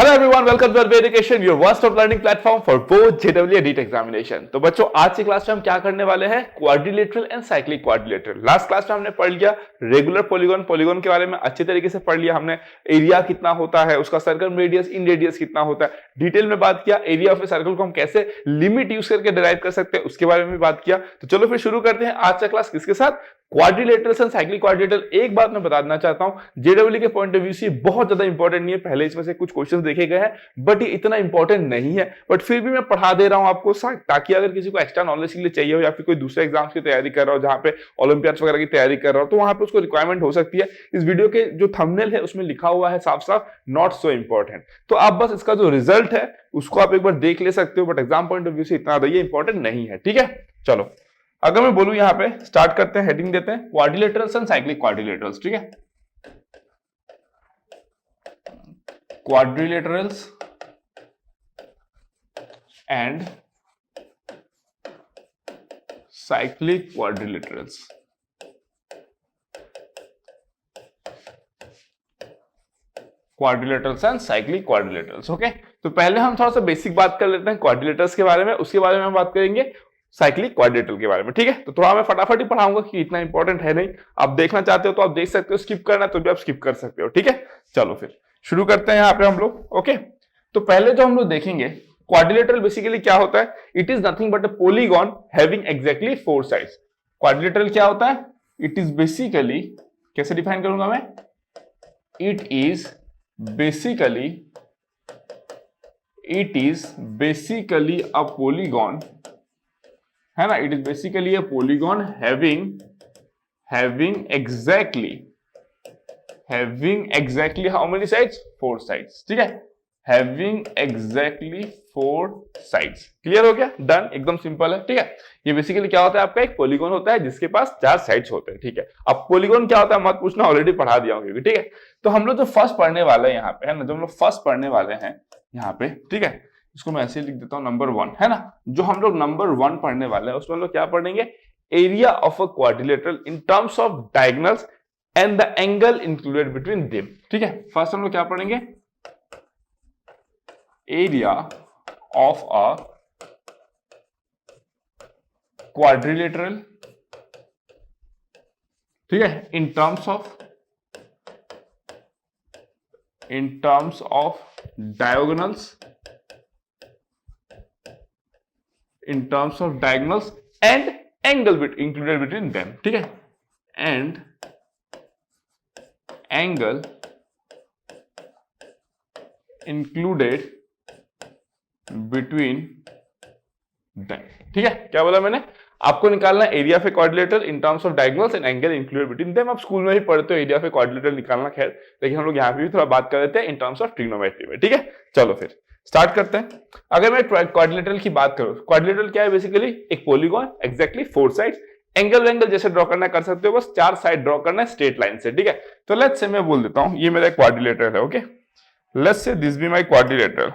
Hello everyone, welcome to Arbi education, your one stop learning platform for both JW and NEET examination. तो बच्चों, आज की class में हम क्या करने वाले हैं? Quadrilateral and cyclic quadrilateral. Last class में हमने पढ़ लिया रेगुलर पॉलीगॉन के बारे में, अच्छे तरीके से पढ़ लिया हमने। एरिया कितना होता है, उसका सर्कल रेडियस इन रेडियस कितना होता है, डिटेल में बात किया। एरिया ऑफ ए सर्कल को हम कैसे लिमिट यूज करके डिराइव कर सकते हैं, उसके बारे में भी बात किया। तो चलो फिर शुरू करते हैं आज का क्लास किसके साथ? Quadrilateral and cyclic quadrilateral. एक बात मैं बता देना चाहता हूं, जेडब्ल्यू के पॉइंट ऑफ व्यू से बहुत ज्यादा इंपॉर्टेंट नहीं है। पहले इसमें से कुछ क्वेश्चंस देखे गए हैं, बट ये इतना इंपॉर्टेंट नहीं है। बट फिर भी मैं पढ़ा दे रहा हूं आपको, ताकि अगर किसी को एक्स्ट्रा नॉलेज के लिए चाहिए हो, या फिर कोई दूसरे एग्जाम्स की तैयारी कर रहा हो, जहां पे ओलंपियाड्स वगैरह की तैयारी कर रहा हो, तो वहां पे उसको रिक्वायरमेंट हो सकती है। इस वीडियो के जो थंबनेल है उसमें लिखा हुआ है साफ साफ नॉट सो इंपॉर्टेंट। तो आप बस इसका जो रिजल्ट है उसको आप एक बार देख ले सकते हो, but exam point of view से इतना ये इंपॉर्टेंट नहीं है। ठीक है, चलो अगर मैं बोलूं, यहां पे स्टार्ट करते हैं, हेडिंग देते हैं क्वाड्रिलेटरल्स एंड साइक्लिक क्वाड्रिलेटरल्स। ठीक है, quadrilaterals and cyclic quadrilaterals. Quadrilaterals and cyclic quadrilaterals. Okay, तो पहले हम थोड़ा सा बेसिक बात कर लेते हैं क्वाड्रिलेटरल्स के बारे में, उसके बारे में हम बात करेंगे साइक्लिक क्वाड्रिलेटरल के बारे में। ठीक है, तो थोड़ा मैं फटाफट ही पढ़ाऊंगा कि इतना इंपॉर्टेंट है नहीं। आप देखना चाहते हो तो आप देख सकते हो, स्किप करना तो भी आप स्किप कर सकते हो। ठीक है, चलो फिर शुरू करते हैं यहाँ पे हम लोग। ओके, तो पहले जो हम लोग देखेंगे, क्वाड्रिलेटरल बेसिकली क्या होता है? It is nothing but a polygon having exactly 4 sides. Quadrilateral क्या होता है? इट इज बेसिकली, कैसे डिफाइन करूंगा मैं? It is basically a polygon, है ना। It is basically a polygon having exactly how many sides? 4 sides. ठीक है, हैविंग एग्जैक्टली 4 साइड्स। क्लियर हो गया? डन, एकदम सिंपल है। ठीक है, ये बेसिकली क्या होता है? आपका एक पॉलीगॉन होता है जिसके पास 4 साइड्स होते हैं। ठीक है, अब पॉलीगॉन क्या होता है मत पूछना, ऑलरेडी पढ़ा दिया हूं। ठीक है, तो हम लोग जो फर्स्ट पढ़ने वाले हैं यहाँ पे, है ना, जो हम लोग फर्स्ट पढ़ने वाले हैं यहाँ पे, ठीक है, इसको मैं ऐसे लिख देता हूं, नंबर 1, है ना। जो हम लोग नंबर 1 पढ़ने वाले हैं उसमें हम लोग क्या पढ़ेंगे? Area of a quadrilateral in terms of diagonals and the angle included between them. ठीक है, फर्स्ट हम लोग क्या पढ़ेंगे? एरिया ऑफ अ क्वाड्रिलेटरल, ठीक है, इन terms of diagonals, and angle included between them. ठीक है, and angle included between them. ठीक है, क्या बोला मैंने? आपको निकालना area of a quadrilateral in terms of diagonals and angle included between them. आप स्कूल में ही पढ़ते हो एरिया ऑफ ए क्वाड्रिलेटरल निकालना, खैर, लेकिन हम लोग यहाँ पे भी थोड़ा बात कर लेते हैं इन टर्म्स ऑफ ट्रिग्नोमेट्री में। ठीक है, चलो फिर स्टार्ट करते हैं। अगर मैं क्वाड्रिलेटरल की बात करूं, क्वाड्रिलेटरल क्या है? बेसिकली एक पॉलीगॉन, एग्जैक्टली 4 साइड्स। एंगल जैसे ड्रॉ करना कर सकते हो, बस 4 साइड ड्रॉ करना है स्ट्रेट लाइन से। ठीक है, तो लेट्स से मैं बोल देता हूं ये मेरा क्वाड्रिलेटरल है। Okay, let's say this be my quadrilateral,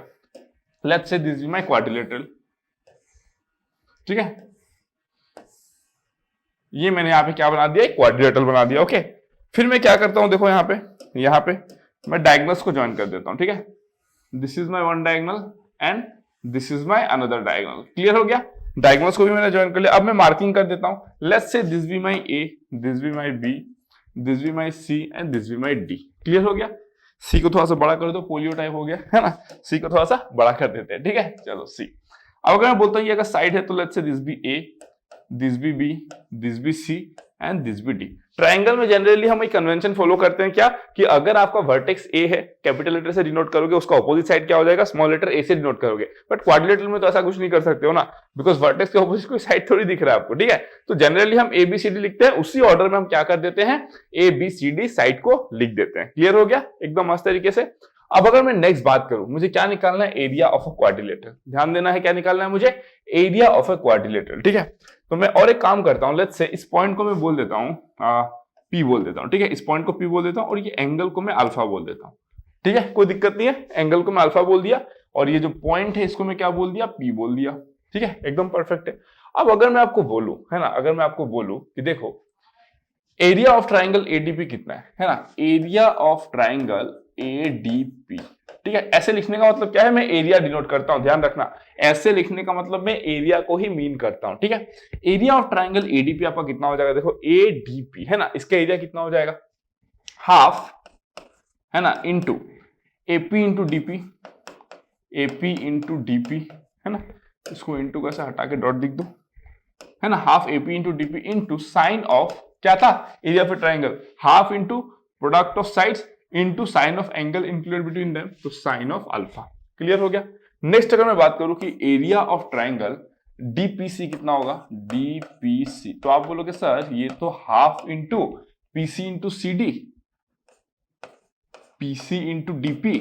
ठीक है, ये मैंने यहां पे क्या बना दिया? क्वाड्रिलेटरल बना दिया। ओके, फिर मैं क्या करता हूं, देखो यहां पे मैं डायगोनल्स को ज्वाइन कर देता हूं। ठीक है, this is my one diagonal and this is my another diagonal. Clear हो गया? डायगोनल्स को भी मैंने ज्वाइन कर लिया। अब मैं मार्किंग कर देता हूं, let's say this be my A, this be my B, this be my C and this be my D. Clear हो गया? सी को थोड़ा सा बड़ा कर दो, पोलियो टाइप हो गया, है ना। सी को थोड़ा सा बड़ा कर देते हैं। ठीक है, चलो सी। अब अगर मैं बोलता हूं ये अगर साइड है तो let's say this be A, this be B, this be C and this be D. Triangle में जनरली हम एक कन्वेंशन फॉलो करते हैं क्या, कि अगर आपका वर्टेक्स ए है, कैपिटल लेटर से डिनोट करोगे, उसका ऑपोजिट साइड क्या हो जाएगा? स्मॉल लेटर ए से डिनोट करोगे। बट क्वाड्रिलेटरल में तो ऐसा कुछ नहीं कर सकते हो ना, बिकॉज वर्टेक्स के ऑपोजिट कोई साइड थोड़ी दिख रहा है आपको। ठीक है, तो जनरली हम ए बी सी डी लिखते हैं, उसी ऑर्डर में हम क्या कर देते हैं? A B C D side को लिख देते हैं। क्लियर हो गया? एकदम मस्त तरीके से। अब अगर मैं नेक्स्ट बात करूं, मुझे क्या निकालना है? Area of a quadrilateral. ध्यान देना है, क्या निकालना है मुझे? Area of a quadrilateral. ठीक है, तो मैं और एक काम करता हूं, लेट्स से इस पॉइंट को मैं बोल देता हूं पी बोल देता हूं। ठीक है, इस पॉइंट को पी बोल देता हूं और ये एंगल को मैं अल्फा बोल देता हूं। ठीक है, कोई दिक्कत नहीं है, एंगल को मैं अल्फा बोल दिया और ये जो पॉइंट है इसको मैं क्या बोल दिया? पी बोल दिया। ठीक है, एकदम परफेक्ट है। अब अगर मैं आपको बोलूं, है ना, अगर मैं आपको बोलूं कि देखो एरिया ऑफ ट्राइंगल एडीपी कितना है ना, एरिया ऑफ ट्राइंगल एडीपी, ठीक है। ऐसे लिखने का मतलब क्या है, मैं एरिया डिनोट करता हूं, ध्यान रखना, ऐसे लिखने का मतलब मैं एरिया को ही मीन करता हूं, ठीक है। एरिया ऑफ ट्राइंगल एडीपी आपका कितना हो जाएगा, देखो एडीपी है ना, इसका एरिया कितना हो जाएगा, हाफ है ना into AP into DP, AP into DP है ना, इसको इंटू कैसे हटा के डॉट लिख दो, है ना, half AP into DP into sine of क्या था, area of triangle, half into product of sides into sine of angle included between them, तो साइन ऑफ अल्फा। क्लियर हो गया। नेक्स्ट अगर मैं बात करूं कि एरिया ऑफ ट्राइंगल डीपीसी कितना होगा, डीपीसी, तो आप बोलोगे सर ये तो half into PC into CD, PC into DP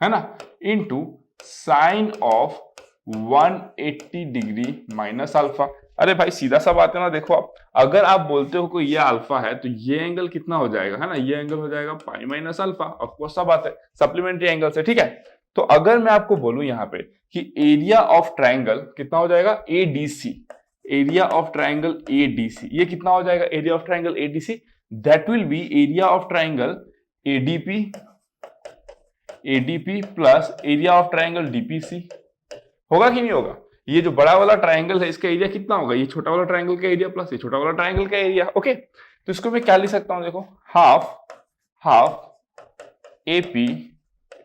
है ना, into sine of 180 degree minus alpha. अरे भाई सीधा सा बात है ना, देखो आप अगर आप बोलते हो कि ये अल्फा है तो ये एंगल कितना हो जाएगा, है ना, ये एंगल हो जाएगा pi minus alpha, of course सब बात है सप्लीमेंट्री एंगल से, ठीक है। तो अगर मैं आपको बोलूं यहां पे कि एरिया ऑफ ट्राइंगल कितना हो जाएगा, ADC, area of triangle ADC, ये कितना हो जाएगा, area of triangle ADC, that will B area of triangle ADP, ADP plus area of triangle DPC, होगा कि नहीं होगा। ये जो बड़ा वाला ट्राइंगल है इसका एरिया कितना होगा, ये छोटा वाला ट्राइंगल का एरिया प्लस ये छोटा वाला ट्राइंगल का एरिया, ओके। तो इसको मैं क्या लिख सकता हूं, देखो half AP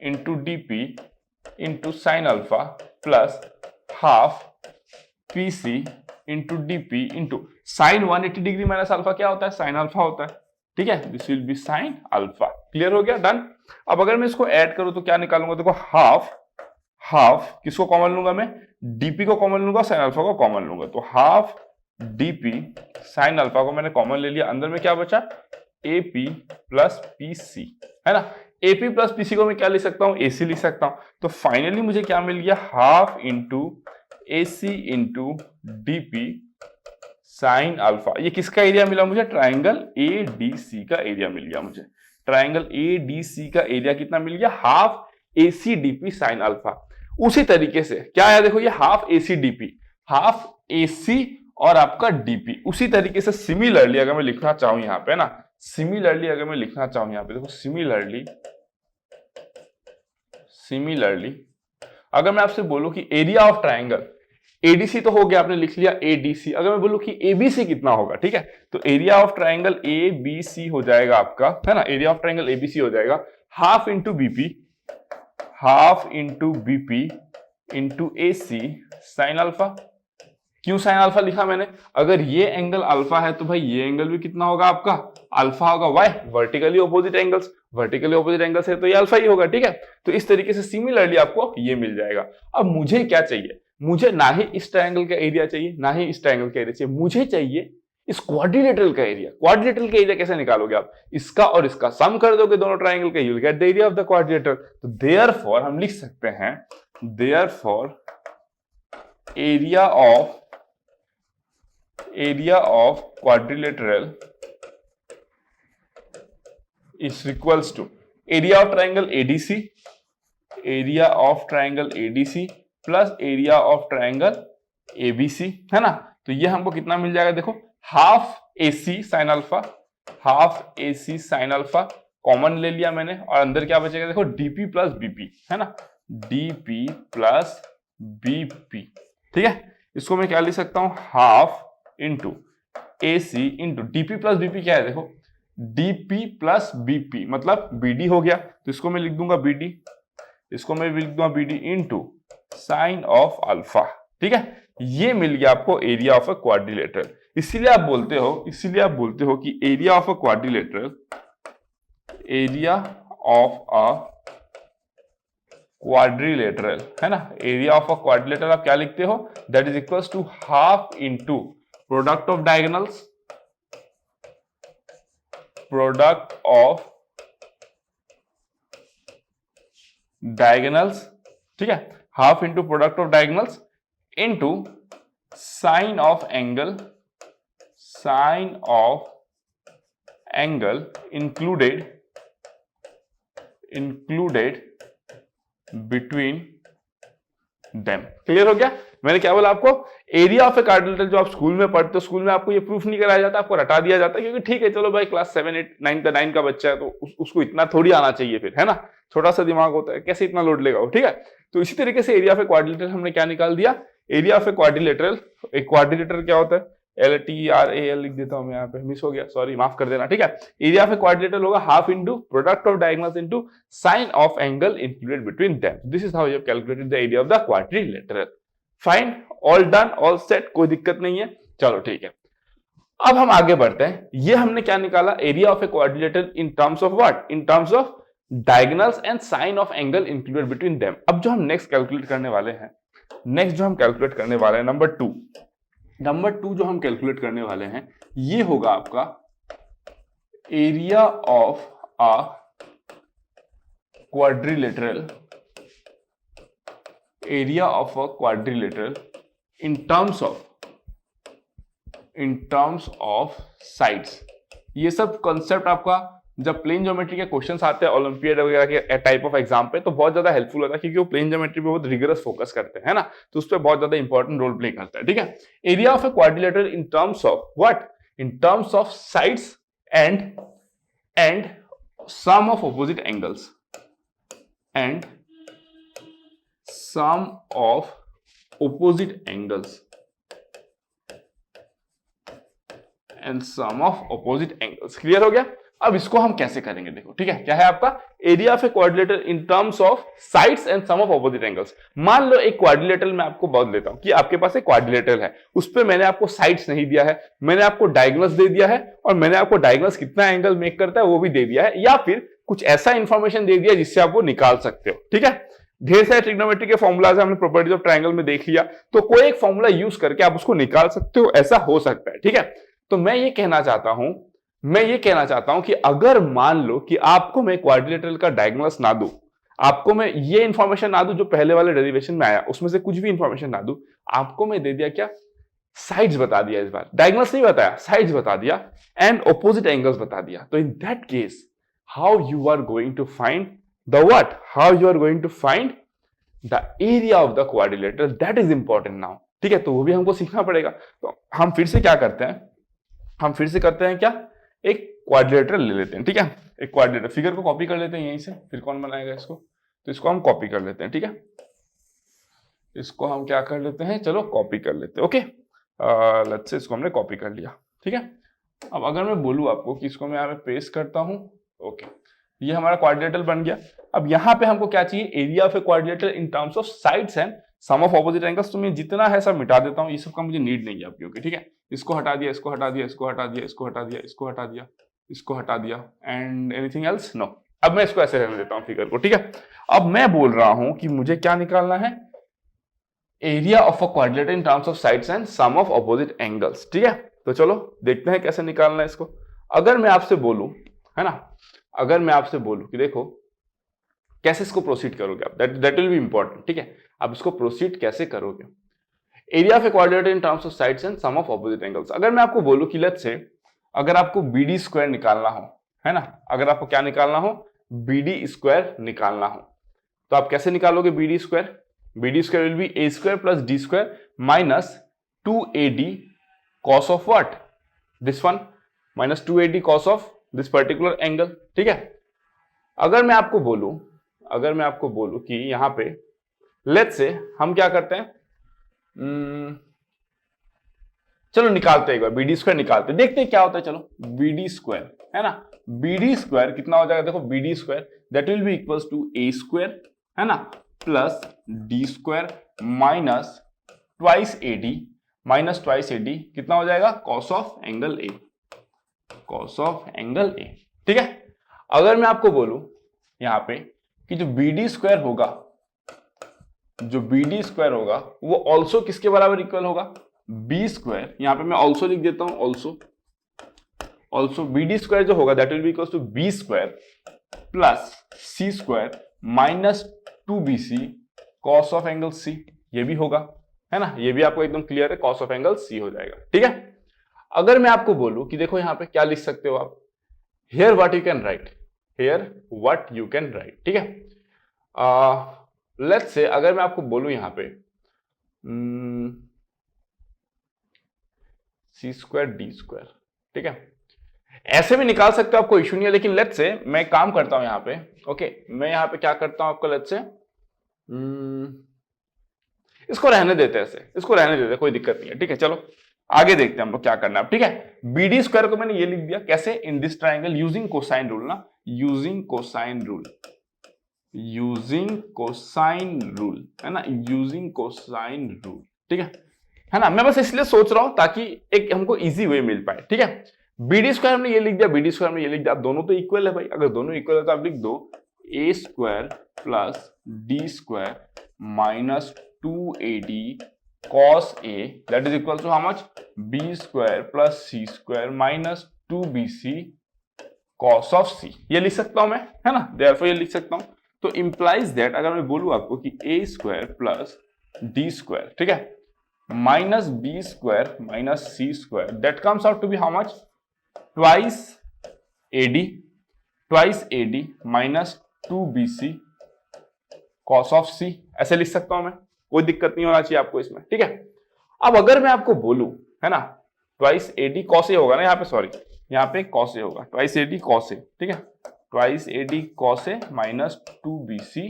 into DP into sine alpha plus half PC into DP into sine 180 degree minus alpha क्या होता है, साइन अल्फा होता है, ठीक है, this will B sine alpha. Clear हो गया, डन। अब अगर मैं इसको ऐड करूं तो क्या निकालूंगा, देखो हाफ किसको कॉमन लूंगा मैं, डीपी को कॉमन लूंगा, साइन अल्फा को कॉमन लूंगा, तो हाफ डीपी साइन अल्फा को मैंने कॉमन ले लिया, अंदर में क्या बचा, एपी प्लस पीसी, है ना। एपी प्लस पीसी को मैं क्या लिख सकता हूं, एसी लिख सकता हूं। तो फाइनली मुझे क्या मिल गया, half into AC into DP sine alpha. ये किसका एरिया मिला मुझे, ट्राइंगल एडीसी का एरिया मिल गया मुझे, ट्राइंगल एडीसी का एरिया कितना मिल गया, half AC DP sine alpha. उसी तरीके से क्या है, देखो ये half AC DP, half AC और आपका डीपी, उसी तरीके से सिमिलरली अगर मैं लिखना चाहूं यहां पे ना, सिमिलरली अगर मैं लिखना चाहूं यहां पे, देखो सिमिलरली अगर मैं आपसे बोलूं कि एरिया ऑफ ट्राइंगल एडीसी तो हो गया, आपने लिख लिया एडीसी, अगर मैं बोलूं कि एबीसी कितना होगा, ठीक है, तो एरिया ऑफ ट्राइंगल एबीसी हो जाएगा आपका, है ना, एरिया ऑफ ट्राइंगल एबीसी हो जाएगा half into BP, half into BP into AC sine alpha. क्यों साइन अल्फा लिखा मैंने, अगर ये एंगल अल्फा है तो भाई ये एंगल भी कितना होगा आपका, अल्फा होगा, Y, vertically opposite angles, vertically opposite angles है तो ये अल्फा ही होगा, ठीक है। तो इस तरीके से सिमिलरली आपको ये मिल जाएगा। अब मुझे क्या चाहिए, मुझे ना ही इस ट्रायंगल का एरिया चाहिए ना ही इस ट्रायंगल का एरिया चाहिए, मुझे चाहिए इस क्वाड्रिलेटरल का एरिया। क्वाड्रिलेटरल का एरिया कैसे निकालोगे आप, इसका और इसका सम कर दोगे दोनों ट्रायंगल का, you will get the area of the quadrilateral. तो देयरफॉर हम लिख सकते हैं, therefore area of quadrilateral is equals to area of triangle ADC, area of triangle ADC plus area of triangle ABC, है ना। तो ये हमको कितना मिल जाएगा, देखो half AC sine alpha, half AC sine alpha common ले लिया मैंने, और अंदर क्या बचेगा, देखो डीपी प्लस बीपी, है ना, डीपी प्लस बीपी, ठीक है। इसको मैं क्या लिख सकता हूं, half into AC into DP plus BP क्या है, देखो डीपी प्लस बीपी मतलब बीडी हो गया, तो इसको मैं लिख दूंगा बीडी, इसको मैं लिख दूंगा BD into sine of alpha, ठीक है। ये मिल गया आपको एरिया ऑफ अ क्वाड्रिलेटरल। इसीलिए आप बोलते हो कि area of a quadrilateral, area of a quadrilateral, है ना, एरिया ऑफ अ क्वाड्रिलेटरल आप क्या लिखते हो, that is equals to half into product of diagonals, product of diagonals, ठीक है, half into product of diagonals into sine of angle, sine of angle included between them. Clear हो गया। मैंने क्या बोला आपको, एरिया ऑफ ए क्वाड्रिलेटरल जो आप स्कूल में पढ़ते हो, स्कूल में आपको ये प्रूफ नहीं कराया जाता, आपको रटा दिया जाता है, क्योंकि ठीक है चलो भाई क्लास 7 8 9 का बच्चा है तो उसको इतना थोड़ी आना चाहिए फिर, है ना, छोटा सा दिमाग होता है, कैसे इतना लोड लेगा वो, ठीक है। तो इसी तरीके से एरिया ऑफ ए क्वाड्रिलेटरल हमने क्या निकाल दिया, एरिया ऑफ ए क्वाड्रिलेटरल, एक क्वाड्रिलेटरल क्या होता है, LTRAL लिख देता हूं मैं यहाँ पे, मिस हो गया सॉरी माफ कर देना, ठीक है। एरिया ऑफ ए क्वाड्रिलेटरल होगा half into product of diagonals into sine of angle included between them, this is how you have calculated the area of the quadrilateral. Fine, all done, all set, कोई दिक्कत नहीं है, चलो ठीक है। अब हम आगे बढ़ते हैं, ये हमने क्या निकाला, area of a quadrilateral in terms of what, in terms of diagonals and sine of angle included between them. अब जो हम नेक्स्ट कैलकुलेट करने वाले हैं, नेक्स्ट जो हम कैलकुलेट करने वाले हैं नंबर टू जो हम कैलकुलेट करने वाले हैं, ये होगा आपका area of a quadrilateral, area of a quadrilateral in terms of sides. ये सब कॉन्सेप्ट आपका जब प्लेन ज्योमेट्री के क्वेश्चंस आते हैं ओलंपियाड वगैरह के टाइप ऑफ एग्जाम पे, तो बहुत ज्यादा हेल्पफुल होता है, क्योंकि वो प्लेन ज्योमेट्री पे बहुत रिगरस फोकस करते हैं, है ना, तो उस पर बहुत ज्यादा इंपॉर्टेंट रोल प्ले करता है, ठीक है। Area of a quadrilateral in terms of what, in terms of sides and sum of opposite angles, and sum of opposite angles, and sum of opposite angles. Clear हो गया। अब इसको हम कैसे करेंगे, देखो ठीक है, क्या है आपका area of a quadrilateral in terms of sides and sum of opposite angles. मान लो एक क्वाड्रिलेटरल मैं आपको बहुत लेता हूं कि आपके पास एक क्वाड्रिलेटरल है, उस पर मैंने आपको साइड्स नहीं दिया है, मैंने आपको डायगोनल्स दे दिया है, और मैंने आपको डायगोनल्स कितना एंगल मेक करता है वो भी दे दिया है, या फिर कुछ ऐसा इंफॉर्मेशन दे दिया जिससे आप वो निकाल सकते हो, ठीक है। ढेर सारे ट्रिग्नोमेट्री के फॉर्मूलाज हमने प्रॉपर्टीज ऑफ ट्रायंगल में देख लिया, तो कोई एक फॉर्मूला यूज करके आप उसको निकाल सकते हो, ऐसा हो सकता है, ठीक है। तो मैं ये कहना चाहता हूं कि अगर मान लो कि आपको मैं क्वाड्रिलेटरल का डायगोनल्स ना दूं, आपको मैं ये इंफॉर्मेशन ना दूं जो पहले वाले डेरिवेशन में आया, उसमें से कुछ भी इंफॉर्मेशन ना दूं, आपको मैं दे दिया क्या, साइड्स बता दिया, इस बार डायगोनल्स नहीं बताया, साइड्स बता दिया एंड ऑपोजिट एंगल्स बता दिया, तो in that case how you are going to find the what, how you are going to find the area of the quadrilateral, that is important now, ठीक है। तो वो भी हमको सीखना पड़ेगा। तो हम फिर से क्या करते हैं, क्या, एक क्वाड्रिलेटरल ले लेते हैं, ठीक है। एक क्वाड्रिलेटरल फिगर को कॉपी कर लेते हैं यहीं से, फिर कौन बनाएगा इसको, तो इसको हम कॉपी कर लेते हैं, ठीक है। इसको हम क्या कर लेते हैं, चलो कॉपी कर लेते हैं, ओके। लेट्स से इसको हमने कॉपी कर लिया, ठीक है। अब अगर मैं बोलूं आपको कि इसको मैं यहाँ पे पेस्ट करता हूं, ओके, ये हमारा क्वाड्रिलेटरल बन गया। अब यहाँ पे हमको क्या चाहिए, area of a quadrilateral in terms of sides and sum of opposite angles. तो मैं जितना है सब मिटा देता हूं, ये सब का मुझे नीड नहीं है आपकी, ओके, ठीक है। इसको हटा दिया, इसको हटा दिया, इसको हटा दिया, इसको हटा दिया, इसको हटा दिया, इसको हटा दिया, एंड एनीथिंग एल्स, नो। अब मैं इसको ऐसे रहने देता हूं फिगर को, ठीक है। अब मैं बोल रहा हूं कि मुझे क्या निकालना है, area of a quadrilateral in terms of sides and sum of opposite angles, ठीक है। तो चलो देखते हैं कैसे निकालना है इसको। अगर मैं आपसे बोलूं, है ना, अगर मैं आपसे बोलूं कि देखो कैसे इसको प्रोसीड करोगे आप, दैट विल बी इंपॉर्टेंट, ठीक है। अब इसको प्रोसीड कैसे करोगे, area of a quadrilateral in terms of sides and sum of opposite angles. अगर मैं आपको बोलूं कि लेट्स से अगर आपको BD स्क्वायर निकालना हो, है ना, अगर आपको क्या निकालना हो, BD स्क्वायर निकालना हो, तो आप कैसे निकालोगे BD square, BD square will be A square plus D square minus 2AD cos of what, this one, minus 2AD cos of this particular angle, ठीक है। अगर मैं आपको बोलूं कि यहां पे लेट्स से हम क्या करते हैं, चलो निकालते हैं एक बार, BD स्क्वायर निकालते हैं, देखते हैं क्या होता है। चलो BD स्क्वायर, है ना, BD स्क्वायर कितना हो जाएगा, देखो BD square that will be equals to A square, है ना, plus D square minus twice AD कितना हो जाएगा, cos of angle A, cos of angle A, ठीक है। अगर मैं आपको बोलूं यहां पे कि जो BD स्क्वायर होगा वो ऑल्सो किसके बराबर इक्वल होगा, B स्क्वायर, यहां पे मैं ऑल्सो लिख देता हूं, ऑल्सो BD स्क्वायर जो होगा that will be equal to B square plus C square minus 2BC cos of angle C, ये भी होगा, है ना, ये भी आपको एकदम क्लियर है, cos ऑफ एंगल C हो जाएगा, ठीक है। अगर मैं आपको बोलूं कि देखो यहां पे क्या लिख सकते हो आप, here what you can write, ठीक है। लेट्स से अगर मैं आपको बोलूं यहां पे सी स्क्वायर डी स्क्वायर, ठीक है। ऐसे भी निकाल सकते हो, आपको इशू नहीं है, लेकिन लेट्स से मैं काम करता हूं यहां पे, ओके मैं यहां पे क्या करता हूं आपको, लेट्स से इसको रहने देते हैं, ऐसे इसको रहने देते हैं, कोई दिक्कत नहीं है, ठीक है। चलो आगे देखते हैं हम लोग क्या करना है, ठीक है। बीडी स्क्वायर को मैंने ये लिख दिया कैसे, in this triangle using cosine rule ना, using cosine rule, using cosine rule है ना, यूजिंग कोसाइन रूल, ठीक है ना। मैं बस इसलिए सोच रहा हूं ताकि एक हमको इजी वे मिल पाए, ठीक है। बीडी स्क्वायर हमने ये लिख दिया, बीडी स्क्वायर हमने ये लिख दिया, अब दोनों तो इक्वल है भाई, अगर दोनों इक्वल है तो आप लिख दो A square plus D square minus 2ad cos a that is equal to how much, b square plus c square minus 2bc cos of c, ये लिख सकता हूं मैं, है ना, therefore ये लिख सकता हूं। तो implies that अगर मैं बोलूं आपको कि a square plus d square, ठीक है, minus b square minus c square, that comes out to be how much, twice ad minus 2bc cos of c, ऐसे लिख सकता हूं मैं, कोई दिक्कत नहीं होना चाहिए आपको इसमें, ठीक है। अब अगर मैं आपको बोलूं, है ना, ट्वाइस एडी कॉस ए होगा ना यहाँ पे, सॉरी यहाँ पे कॉस ए होगा, ट्वाइस एडी कॉस ए, ठीक है, twice AD cos A minus 2bc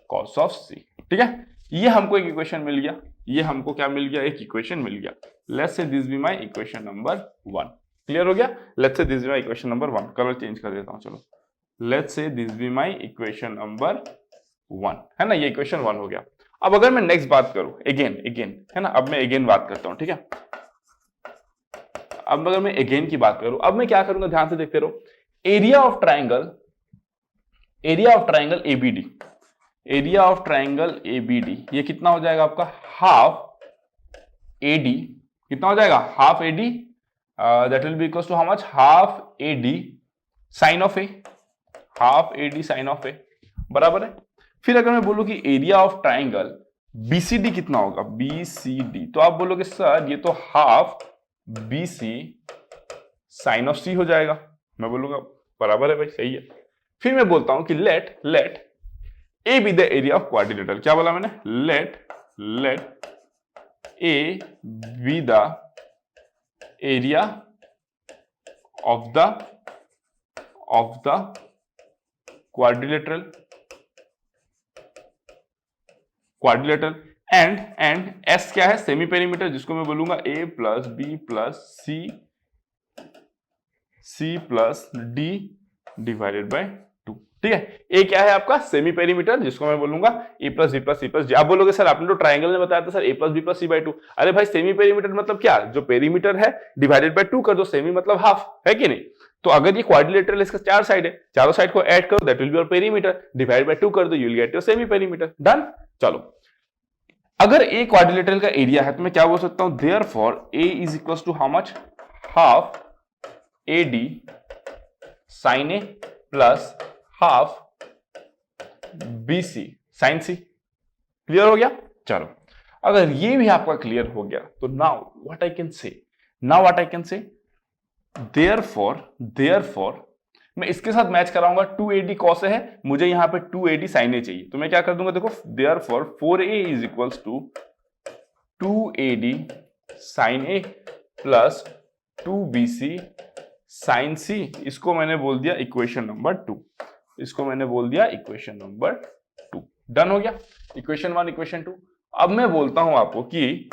cos of C, ठीक है। ये हमको एक इक्वेशन मिल गया, ये हमको क्या मिल गया, एक इक्वेशन मिल गया। Let's say this be my equation number 1, clear हो गया। Let's say this be my equation number 1, colour change कर देता हूं, चलो let's say this be my equation number 1, है ना, ये इक्वेशन 1 हो गया। अब अगर मैं नेक्स्ट बात करूं, अगेन है ना, अब मैं अगेन बात करता हूं, ठीक है। अब अगर मैं अगेन की बात करूं, अब मैं क्या करूंगा, ध्यान से देखते रहो, area of triangle ABD, area of triangle ABD, ये कितना हो जाएगा आपका, हाफ एडी, कितना हो जाएगा, half AD, that will be equal to how much, half AD sine of A, half AD sine of A, बराबर है। फिर अगर मैं बोलूं कि एरिया ऑफ ट्राइंगल बीसीडी कितना होगा, बीसीडी, तो आप बोलोगे सर ये तो हाफ बीसी साइन ऑफ सी हो जाएगा, मैं बोलूंगा बराबर है भाई, सही है। फिर मैं बोलता हूं कि let A be the area of quadrilateral, क्या बोला मैंने, let A be the area of the quadrilateral and S क्या है, सेमी पेरीमीटर, जिसको मैं बोलूंगा A plus B plus C plus D divided by 2, ठीक है। ए क्या है आपका, सेमी पेरीमीटर, जिसको मैं बोलूंगा A plus B plus C plus D. आप बोलोगे सर आपने तो ट्राइंगल में बताया था sir A plus B plus C by 2, अरे भाई सेमी पेरीमीटर मतलब क्या, जो पेरीमीटर है डिवाइडेड बाय 2 कर दो, सेमी मतलब हाफ, है कि नहीं। तो अगर ये क्वाड्रिलेटरल, इसका 4 साइड है, चारों साइड को ऐड करो, that will be your perimeter, divide by 2 कर दो, you will get your semi perimeter, done. चलो अगर ए क्वाड्रिलेटरल का एरिया है तो मैं क्या बोल सकता हूं, therefore A is equal to how much, half AD sine A plus half BC sine C, clear हो गया। चलो अगर ये भी आपका क्लियर हो गया तो now what I can say, therefore मैं इसके साथ मैच कराऊंगा, 2ad cos है, मुझे यहां पे 2ad sin a चाहिए, तो मैं क्या कर दूंगा, देखो therefore 4a is equals to 2ad sin a plus 2bc sin c, इसको मैंने बोल दिया इक्वेशन नंबर 2, इसको मैंने बोल दिया इक्वेशन नंबर 2, डन हो गया, इक्वेशन 1 इक्वेशन 2। अब मैं बोलता हूं आपको कि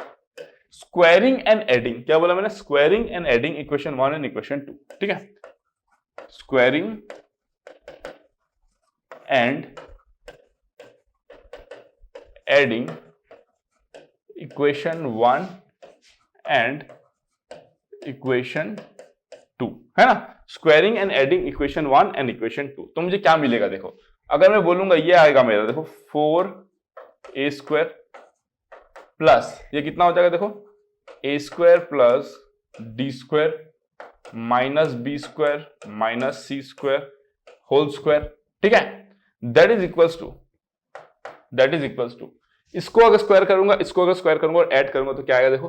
स्क्वायरिंग एंड एडिंग, क्या बोला मैंने, squaring and adding equation 1 and equation 2, ठीक है, squaring and adding equation 1 and equation 2, है ना, squaring and adding equation 1 and equation 2। तो मुझे क्या मिलेगा, देखो अगर मैं बोलूंगा ये आएगा मेरा, देखो 4a स्क्वायर प्लस ये कितना हो जाएगा, देखो a square plus D square minus B square minus C square whole square, ठीक है, दैट इज इक्वल्स टू इसको अगर स्क्वायर करूंगा, इसको अगर स्क्वायर करूंगा और ऐड करूंगा तो क्या आएगा, देखो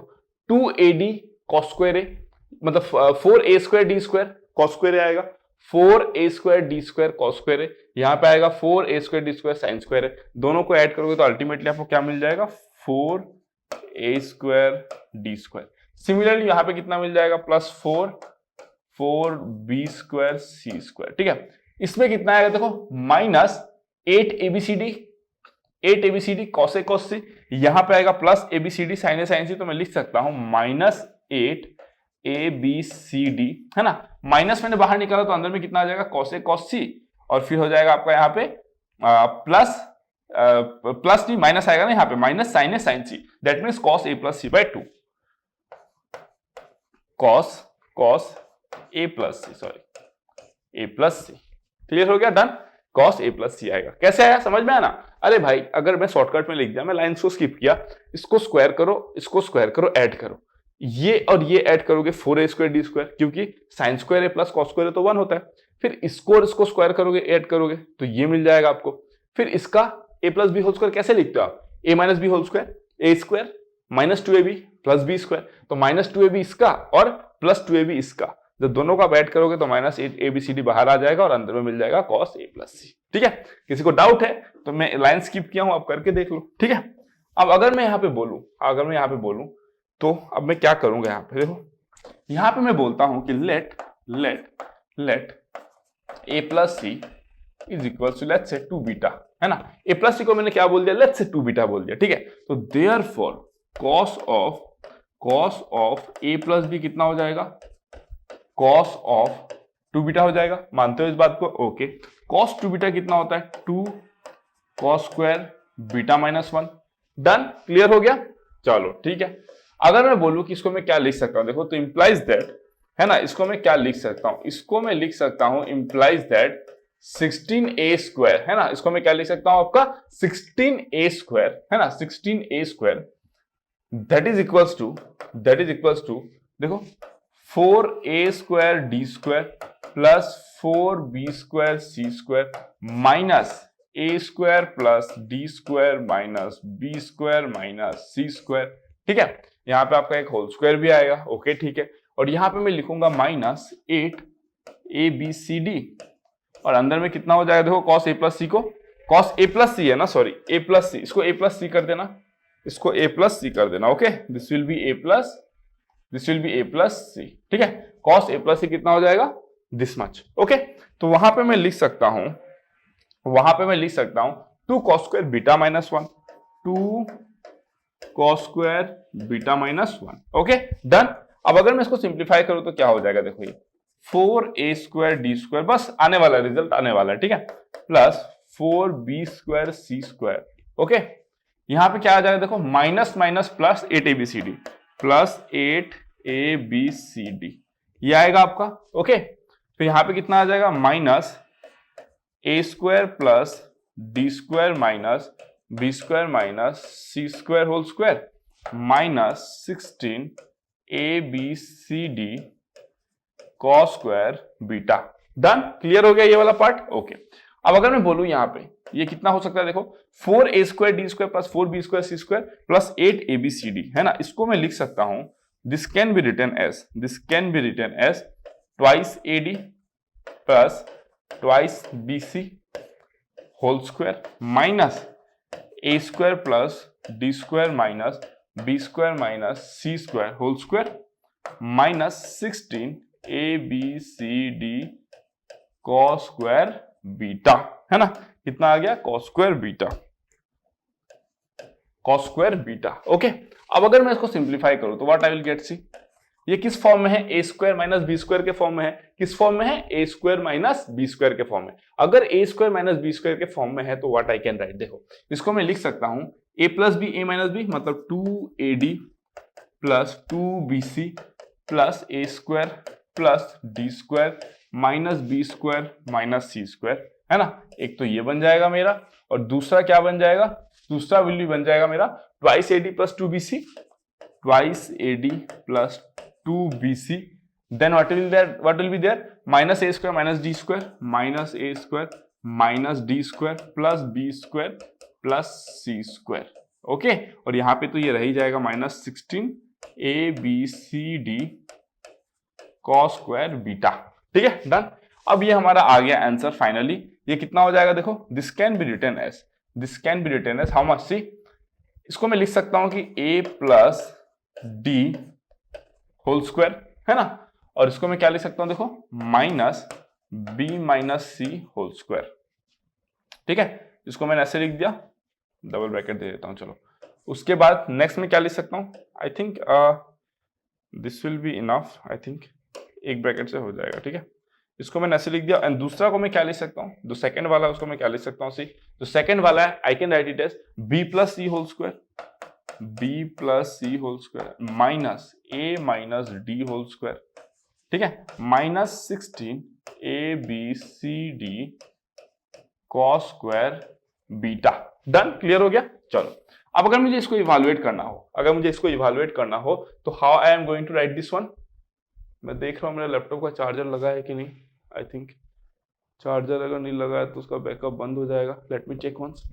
2ad cos स्क्वायर ए, मतलब 4a square D square cos square A आएगा, 4a square D square cos square A, यहां पे आएगा 4a square D square sin square A, दोनों को ऐड करोगे तो अल्टीमेटली आपको क्या मिल जाएगा, 4 ए स्क्वायर डी स्क्वायर। सिमिलरली यहाँ पे कितना मिल जाएगा, +4 बी स्क्वायर सी स्क्वायर। ठीक है, इसमें कितना आएगा देखो, -8 एबीसीडी कॉस ए कॉस सी, यहाँ पे आएगा plus ABCD sign A sine सी, तो मैं लिख सकता हूं -8 ए बी सी डी, है ना। माइनस मैंने बाहर निकाला तो अंदर में कितना आ जाएगा, कॉस ए कॉस सी, और फिर हो जाएगा आपका यहाँ पे प्लस नहीं माइनस आएगा ना, यहाँ पे minus sine A sine C, that means cos A plus C by 2, cos A plus C, sorry A plus C. Clear हो गया, done. Cos A plus C आएगा। कैसे आया, समझ में आया ना। अरे भाई अगर मैं शॉर्टकट में लिख दिया, मैं लाइन्स को स्किप किया, इसको स्क्वायर करो, इसको स्क्वायर करो, ऐड करो, ये और ये ऐड करोगे 4a स्क्वायर डी स्क्वायर, क्योंकि साइन स्क्वायर ए प्लस कॉस स्क्वायर तो 1 होता है। फिर इसको और इसको स्क्वायर करोगे, ऐड करोगे, तो ये मिल जाएगा आपको। फिर इसका A plus B whole square कैसे लिखते हो आप, A minus B whole square, A square minus 2ab plus B square, तो -2ab इसका और +2ab इसका, जब दोनों को आप ऐड करोगे तो -8 ABCD बाहर आ जाएगा और अंदर में मिल जाएगा cos a प्लस सी। ठीक है, किसी को डाउट है तो मैं लाइन स्किप किया हूं, आप करके देख लो। ठीक है, अब अगर मैं यहाँ पे बोलूं तो अब मैं क्या करूंगा, यहाँ पे देखो, यहाँ पे मैं बोलता हूं कि let a plus C is equal to let's say 2 beta, है ना। a प्लस सी को मैंने क्या बोल दिया, लेट्स से 2 बीटा बोल दिया। ठीक है, तो therefore cos of a plus B कितना हो जाएगा, cos ऑफ 2 बीटा हो जाएगा। मानते हो इस बात को, ओके। cos 2 बीटा कितना होता है, 2 cos square beta -1, done. Clear हो गया, चलो ठीक है। अगर मैं बोलूं कि इसको मैं क्या लिख सकता हूं, देखो, तो इंप्लाइज दैट, है ना, इसको मैं क्या लिख सकता हूं, इसको मैं लिख सकता हूं इंप्लाइज दैट 16a स्क्वायर, है ना। इसको मैं क्या लिख सकता हूं, आपका 16a स्क्वायर, है ना, 16a square that is equals to देखो 4a square D square plus 4b square C square minus a square plus D square minus b square minus C square. ठीक है, यहाँ पे आपका एक होल स्क्वायर भी आएगा, ओके ठीक है। और यहाँ पे मैं लिखूंगा -8 ABCD, और अंदर में कितना हो जाएगा, देखो cos a प्लस सी को, cos a प्लस सी है ना, सॉरी a प्लस सी, इसको a प्लस सी कर देना, इसको a प्लस सी कर देना, okay. This will be a plus C. ठीक है, cos a प्लस सी कितना हो जाएगा, दिस मच, ओके। तो वहां पे मैं लिख सकता हूं 2 cos square beta -1, 2 cos square beta -1, okay done. अब अगर मैं इसको सिंप्लीफाई करूं तो क्या हो जाएगा, देखो ये 4a स्क्वायर डी स्क्वायर, बस आने वाला रिजल्ट आने वाला है, ठीक है, plus 4b square C square, okay. यहां पे क्या आ जाएगा, देखो minus minus plus 8 ABCD plus 8 ABCD, ये आएगा आपका, ओके। फिर यहां पे कितना आ जाएगा, minus a square plus D square minus B square minus C square whole square minus 16 ABCD cos square beta, done. Clear हो गया ये वाला पार्ट, ओके। अब अगर मैं बोलूं यहाँ पे ये कितना हो सकता है, देखो 4a square D square plus 4b square C square plus 8 ABCD, है ना। इसको मैं लिख सकता हूं, this can be written as twice AD plus twice BC whole square minus a square plus D square minus B square minus C square whole square minus 16 ABCD cos square beta, है ना। कितना आ गया, cos square beta, okay. अब अगर मैं इसको simplify करूं तो what I will get, see ये किस फॉर्म में है, a square minus B square के फॉर्म में है, किस फॉर्म में है, a square minus B square के फॉर्म में। अगर a square minus B square के फॉर्म में है तो व्हाट आई कैन राइट, देखो इसको मैं लिख सकता हूं a plus B a minus B, मतलब 2AD plus 2BC plus a square plus D square minus B square minus C square, है ना। एक तो ये बन जाएगा मेरा, और दूसरा क्या बन जाएगा, दूसरा वैल्यू बन जाएगा मेरा twice AD plus 2BC, twice AD plus 2BC, then what will be there, minus a square minus D square minus a square minus D square plus B square plus C square, okay. और यहाँ पे तो ये रह ही जाएगा minus 16 ABCD cos square beta, ठीक है डन। अब ये हमारा आ गया आंसर फाइनली। ये कितना हो जाएगा, देखो this can be written as how much, see इसको मैं लिख सकता हूं कि a plus D whole square, है ना, और इसको मैं क्या लिख सकता हूं, देखो माइनस b माइनस सी होल स्क्वायर। ठीक है, इसको मैंने ऐसे लिख दिया, डबल ब्रैकेट दे देता हूं। चलो उसके बाद नेक्स्ट में क्या लिख सकता हूं, I think this will be enough, I think एक ब्रैकेट से हो जाएगा। ठीक है, इसको मैंने ऐसे लिख दिया। एंड दूसरा को मैं क्या लिख सकता हूँ, जो सेकंड वाला है उसको मैं क्या लिख सकता हूँ, सी जो सेकंड वाला है I can write it as b plus C whole square, b plus C whole square minus a minus D whole square. ठीक है, minus 16 ABCD cos square beta. Done, clear हो गया। चलो अब अगर मुझे इसको इवैल्यूएट करना हो, तो how I am going to write this one. मैं देख रहा हूं मेरे लैपटॉप का चार्जर लगा है कि नहीं। आई थिंक चार्जर अगर नहीं लगा है तो उसका बैकअप बंद हो जाएगा। Let me check once.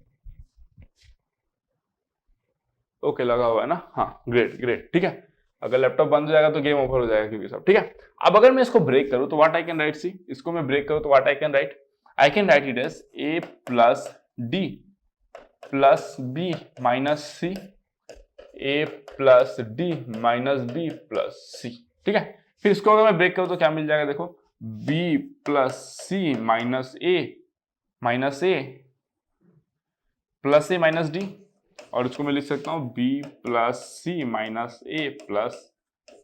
Okay, लगा हुआ है ना, हाँ ग्रेट ग्रेट। ठीक है, अगर लैपटॉप बंद हो जाएगा तो गेम ओवर हो जाएगा क्योंकि सब। ठीक है, अब अगर मैं इसको ब्रेक करूं तो what I can write, see इसको मैं ब्रेक करूं तो what I can write it as a plus D plus B minus C, a plus D minus B plus C. ठीक है, फिर इसको अगर मैं ब्रेक करूं तो क्या मिल जाएगा, देखो b plus C minus a plus a minus D, और इसको मैं लिख सकता हूं b plus C minus a plus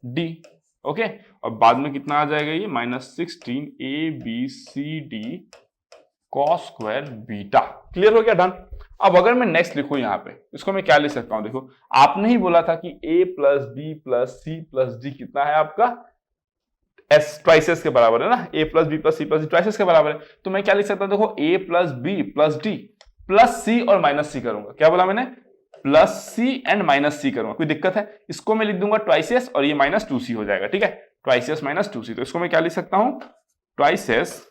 D. Okay, और बाद में कितना आ जाएगा ये, minus 16 ABCD cos square beta. Clear हो गया, डन। अब अगर मैं नेक्स्ट लिखूं यहाँ पे, इसको मैं क्या लिख सकता हूं, देखो आपने ही बोला था कि a plus B plus C plus D कितना है आपका, एस ट्वाइसेस के बराबर है ना, a plus B plus C plus D twices के बराबर है। तो मैं क्या लिख सकता हूं, देखो a plus B plus D plus C और माइनस सी करूंगा। क्या बोला मैंने, plus C and minus C करूंगा। कोई दिक्कत है, इसको मैं लिख दूंगा ट्वाइसेस और ये माइनस 2c हो जाएगा। ठीक है, ट्वाइसेस माइनस 2c, तो इसको मैं क्या लिख सकता हूं, ट्वाइसेस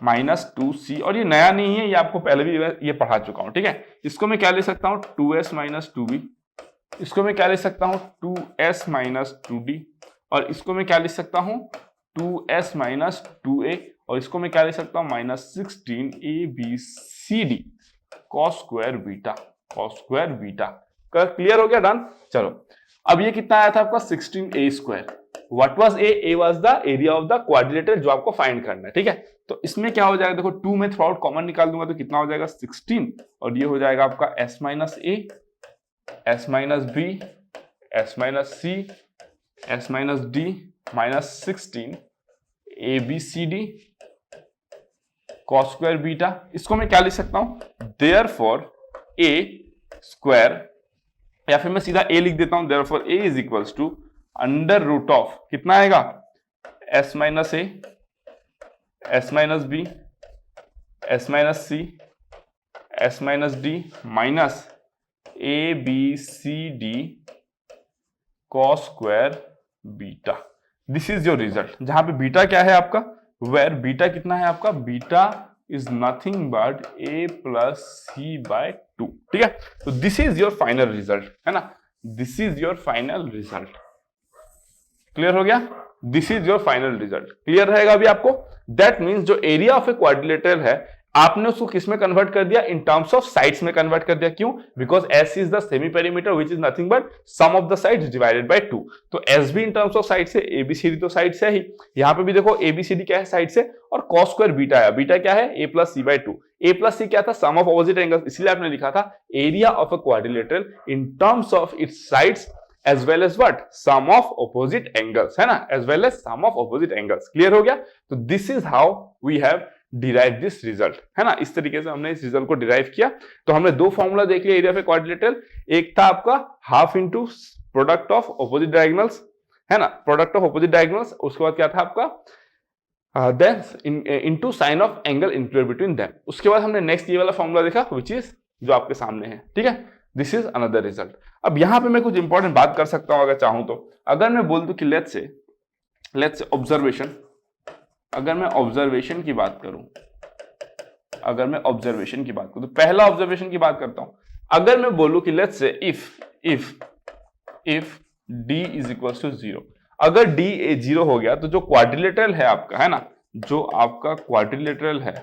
माइनस 2c, और ये नया नहीं है, ये आपको पहले भी ये पढ़ा चुका हूं। ठीक है, इसको मैं क्या लिख सकता हूं, 2s माइनस 2b, इसको मैं क्या लिख सकता हूं, 2s माइनस 2d, और इसको मैं क्या लिख सकता हूं, 2s माइनस 2a, और इसको मैं क्या लिख सकता हूं, minus 16 ABCD cos square beta, cos square beta. Clear हो गया, डन। चलो अब ये कितना आया था आपका, 16a square. What was a was the area of the quadrilateral जो आपको फाइंड करना है। ठीक है, तो इसमें क्या हो जाएगा, देखो 2 में थ्रू आउट कॉमन निकाल दूंगा तो कितना हो जाएगा, 16, और ये हो जाएगा आपका s minus a, s minus b, s minus c, s minus d minus 16 ABCD cos square beta. इसको मैं क्या लिख सकता हूं, देयरफॉर a स्क्वायर, या फिर मैं सीधा a लिख देता हूं, therefore a is equals to under root of कितना आएगा, s minus a, s minus b, s minus c, s minus d minus ABCD cos square beta. This is your result, जहां पे बीटा क्या है आपका, वेर बीटा कितना है आपका, beta is nothing but a plus C by 2। ठीक है, तो this is your final result, है ना, this is your final result. Clear हो गया, this is your final result. Clear रहेगा अभी आपको। दैट मीन्स जो एरिया ऑफ ए क्वाड्रिलेटरल है आपने उसको किस में कन्वर्ट कर दिया, इन टर्म्स ऑफ साइड्स में कन्वर्ट कर दिया। क्यों, because S is the semi perimeter which is nothing but sum of the sides divided by 2। तो S भी इन टर्म्स ऑफ साइड से, ABCD तो साइड से ही, यहां पे भी देखो ABCD क्या है, साइड से, और कॉस स्क्वायर बीटा है, बीटा क्या है, a plus C by 2। a plus C क्या था, सम ऑफ ऑपोजिट एंगल्स, इसलिए आपने लिखा था area of a quadrilateral in terms of its sides as well as what, sum of opposite angles, है ना, as well as sum of opposite angles। Clear हो गया, तो this is how we have derived this result, है ना, इस तरीके से हमने इस रिजल्ट को डिराइव किया। तो हमने दो फॉर्मूला देख लिया एरिया ऑफ ए क्वाड्रिलेटरल, एक था आपका half into product of opposite diagonals, है ना, प्रोडक्ट ऑफ ऑपोजिट डायगोनल्स, उसके बाद क्या था आपका then into sine of angle include between them. उसके बाद हमने नेक्स्ट ये वाला फॉर्मूला देखा व्हिच इज जो आपके सामने है। ठीक है, दिस इज अनदर रिजल्ट। अब यहां पे मैं कुछ इंपॉर्टेंट बात कर सकता हूं अगर चाहूं तो। अगर मैं बोल दूं कि लेट्स से ऑब्जर्वेशन, अगर मैं ऑब्जर्वेशन की बात करूं, तो पहला ऑब्जर्वेशन की बात करता हूं। अगर मैं बोलूं कि let's say if d is equal to 0, अगर d 0 हो गया तो जो क्वाड्रिलेटरल है आपका, है ना, जो आपका क्वाड्रिलेटरल है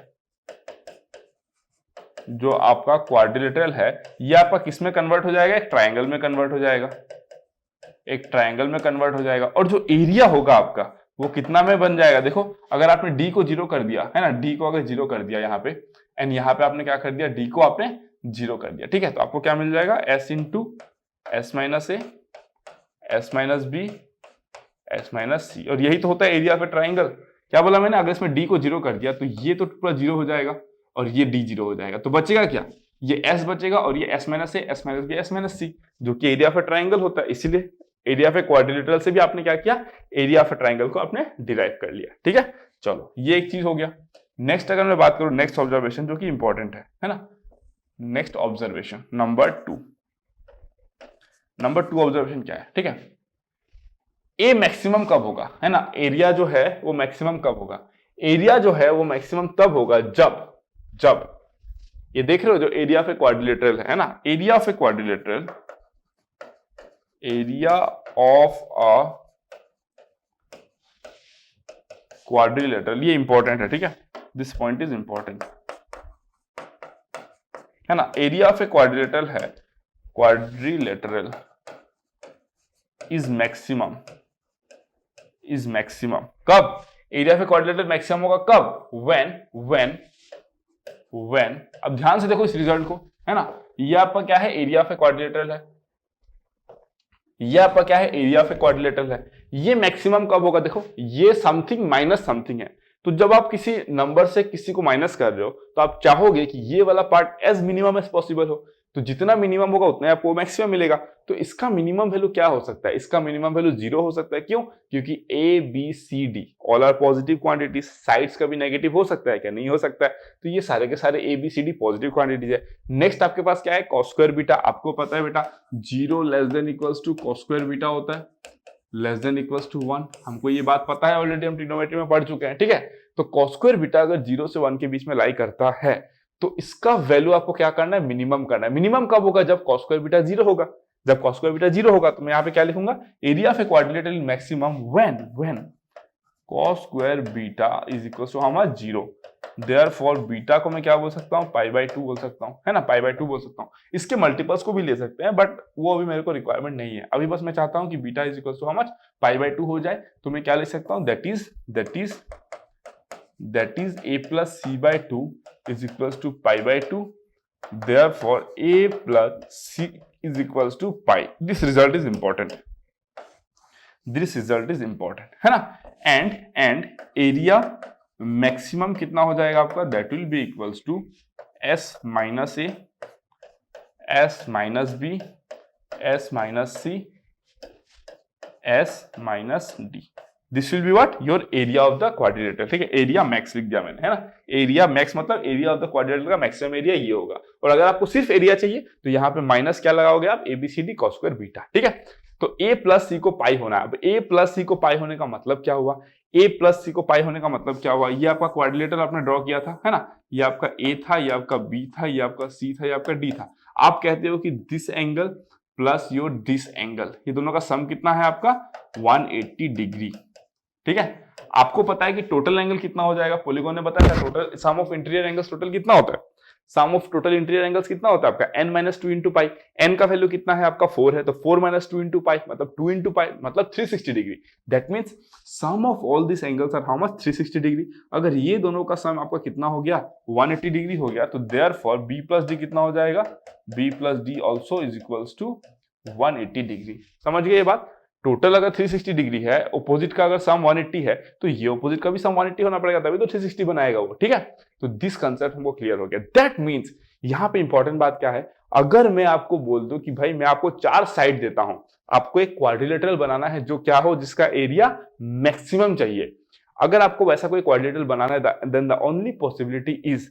जो आपका क्वाड्रिलेटरल है ये आपका किस में कन्वर्ट हो जाएगा, एक ट्रायंगल में कन्वर्ट हो जाएगा, एक ट्रायंगल में कन्वर्ट हो जाएगा। और जो एरिया होगा आपका वो कितना में बन जाएगा, देखो अगर आपने डी को जीरो कर दिया है ना, डी को अगर जीरो कर दिया यहाँ पे, एंड यहाँ पे आपने क्या कर दिया, डी को आपने जीरो कर दिया, ठीक है। तो आपको क्या मिल जाएगा, एस इंटू एस माइनस ए, S minus B, S minus C. और यही तो होता है एरिया ऑफ ए ट्राइंगल। क्या बोला मैंने, अगर इसमें डी को जीरो कर दिया तो ये तो पूरा जीरो हो जाएगा और ये डी जीरो हो जाएगा, तो बचेगा क्या, ये एस बचेगा और ये एस माइनस ए, S minus B, S minus C, जो कि एरिया ऑफ ए ट्राइंगल होता है। इसीलिए एरिया ऑफ ए क्वाड्रिलेटरल से भी आपने क्या किया, एरिया ऑफ ए ट्राइंगल को आपने डिराइव कर लिया, ठीक है। चलो ये एक चीज हो गया। नेक्स्ट अगर मैं बात करूं, नेक्स्ट ऑब्जर्वेशन जो कि इंपॉर्टेंट है ना, next observation number 2, number 2 observation क्या है, ठीक है। ए मैक्सिमम कब होगा, है ना, एरिया जो है वो मैक्सिमम कब होगा, एरिया जो है वो मैक्सिमम तब होगा जब ये देख रहे हो जो एरिया ऑफ ए क्वाड्रिलेटरल है ना, area of a quadrilateral, area of a quadrilateral, ये इंपॉर्टेंट है, ठीक है, दिस पॉइंट इज इंपॉर्टेंट, है ना। एरिया ऑफ ए क्वाड्रिलेटरल है, quadrilateral is maximum, is maximum कब, area of a quadrilateral maximum होगा कब, व्हेन अब ध्यान से देखो इस रिजल्ट को, है ना, ये आपका क्या है, एरिया ऑफ ए क्वाड्रिलेटरल है, ये आपका क्या है, एरिया ऑफ ए क्वाड्रिलेटरल है। ये मैक्सिमम कब होगा, देखो ये समथिंग माइनस समथिंग है, तो जब आप किसी नंबर से किसी को माइनस कर रहे हो तो आप चाहोगे कि ये वाला part as minimum as possible हो, तो जितना मिनिमम होगा उतना आपको मैक्सिमम मिलेगा। तो इसका मिनिमम वैल्यू क्या हो सकता है, इसका मिनिमम वैल्यू 0 हो सकता है, क्यों, क्योंकि A B C D all are positive quantities, sides का भी नेगेटिव हो सकता है क्या, नहीं हो सकता है, तो ये सारे के सारे A B C D positive quantities है। नेक्स्ट आपके पास क्या है, कॉस स्क्वायर बीटा, आपको पता है बेटा 0 less than equals to cos square beta होता है, लेस देन इक्वल्स टू 1, हमको ये बात पता है ऑलरेडी, हम ट्रिग्नोमेट्री में पढ़ चुके हैं, ठीक है। तो कॉस स्क्वायर बीटा अगर 0 से 1 के बीच में लाई करता है तो इसका वैल्यू आपको क्या करना है, मिनिमम करना है। मिनिमम कब होगा, जब कॉस स्क्वायर बीटा 0 होगा, जब कॉस स्क्वायर बीटा 0 होगा तो मैं यहाँ पे क्या लिखूंगा, area of a quadrilateral maximum when cos square beta is equal to how much, 0। Therefore beta को मैं क्या बोल सकता हूँ, π/2 बोल सकता हूँ, है ना, π/2 बोल सकता हूँ। इसके मल्टीपल्स को भी ले सकते हैं बट वो अभी मेरे को रिक्वायरमेंट नहीं है, अभी बस मैं चाहता हूँ कि beta is equal to how much, π/2 हो जाए। तो मैं क्या ले सकता हूँ, that is a plus c/2 is equals to π/2, therefore a plus c is equals to pi. This result is important, this result is important, है ना। and area maximum कितना हो जाएगा आपका, that will be equals to s minus a, s minus b, s minus c, s minus d. This will be what, your area of the quadrilateral, ठीक है, area max लिख दिया मैंने, है ना। एरिया मैक्स मतलब एरिया ऑफ द क्वाड्रिलेटरल का maximum area ये होगा। और अगर आपको सिर्फ एरिया चाहिए तो यहाँ पे माइनस क्या लगाओगे आप, एबीसीडी कॉस स्क्वायर बीटा, ठीक है। तो ए प्लस सी को पाई होना है। अब ए प्लस सी को पाई होने का मतलब क्या हुआ, ए प्लस सी को पाई होने का मतलब क्या हुआ, ये आपका क्वाड्रिलेटरल आपने ड्रॉ किया था, है ना, ये आपका ए था, ये आपका बी था, ये आपका सी था, ये आपका डी था। आप कहते हो कि this angle plus your this angle, ये दोनों का सम कितना है आपका 180 डिग्री, ठीक है। आपको पता है कि टोटल एंगल कितना हो जाएगा, पॉलीगॉन ने बताया total sum of interior angles total कितना होता है, सम ऑफ टोटल इंटीरियर एंगल्स कितना होता है आपका n-2 इंटू पाई। n का वैल्यू कितना है आपका 4 है, तो 4 - 2 इंटू पाई मतलब 2 इंटू पाई मतलब 360 degree. That means sum of all this angles are how much, 360 degree. अगर ये दोनों का सम आपका कितना हो गया 180 डिग्री हो गया, तो देयरफॉर b प्लस डी कितना हो जाएगा, b plus D also is equals to 180 degree. समझ गए ये बात। टोटल अगर 360 डिग्री है, ऑपोजिट का अगर सम 180 है, तो ये ऑपोजिट का भी सम 180 होना पड़ेगा, तभी तो 360 बनाएगा वो, ठीक है। तो दिस कंसेप्ट हमको क्लियर हो गया। दैट मीन्स यहाँ पे इंपॉर्टेंट बात क्या है, अगर मैं आपको बोल दूं कि भाई मैं आपको 4 साइड देता हूं, आपको एक क्वाड्रिलेटरल बनाना है जो क्या हो, जिसका एरिया मैक्सिमम चाहिए। अगर आपको वैसा कोई क्वाड्रिलेटरल बनाना है, then the only possibility is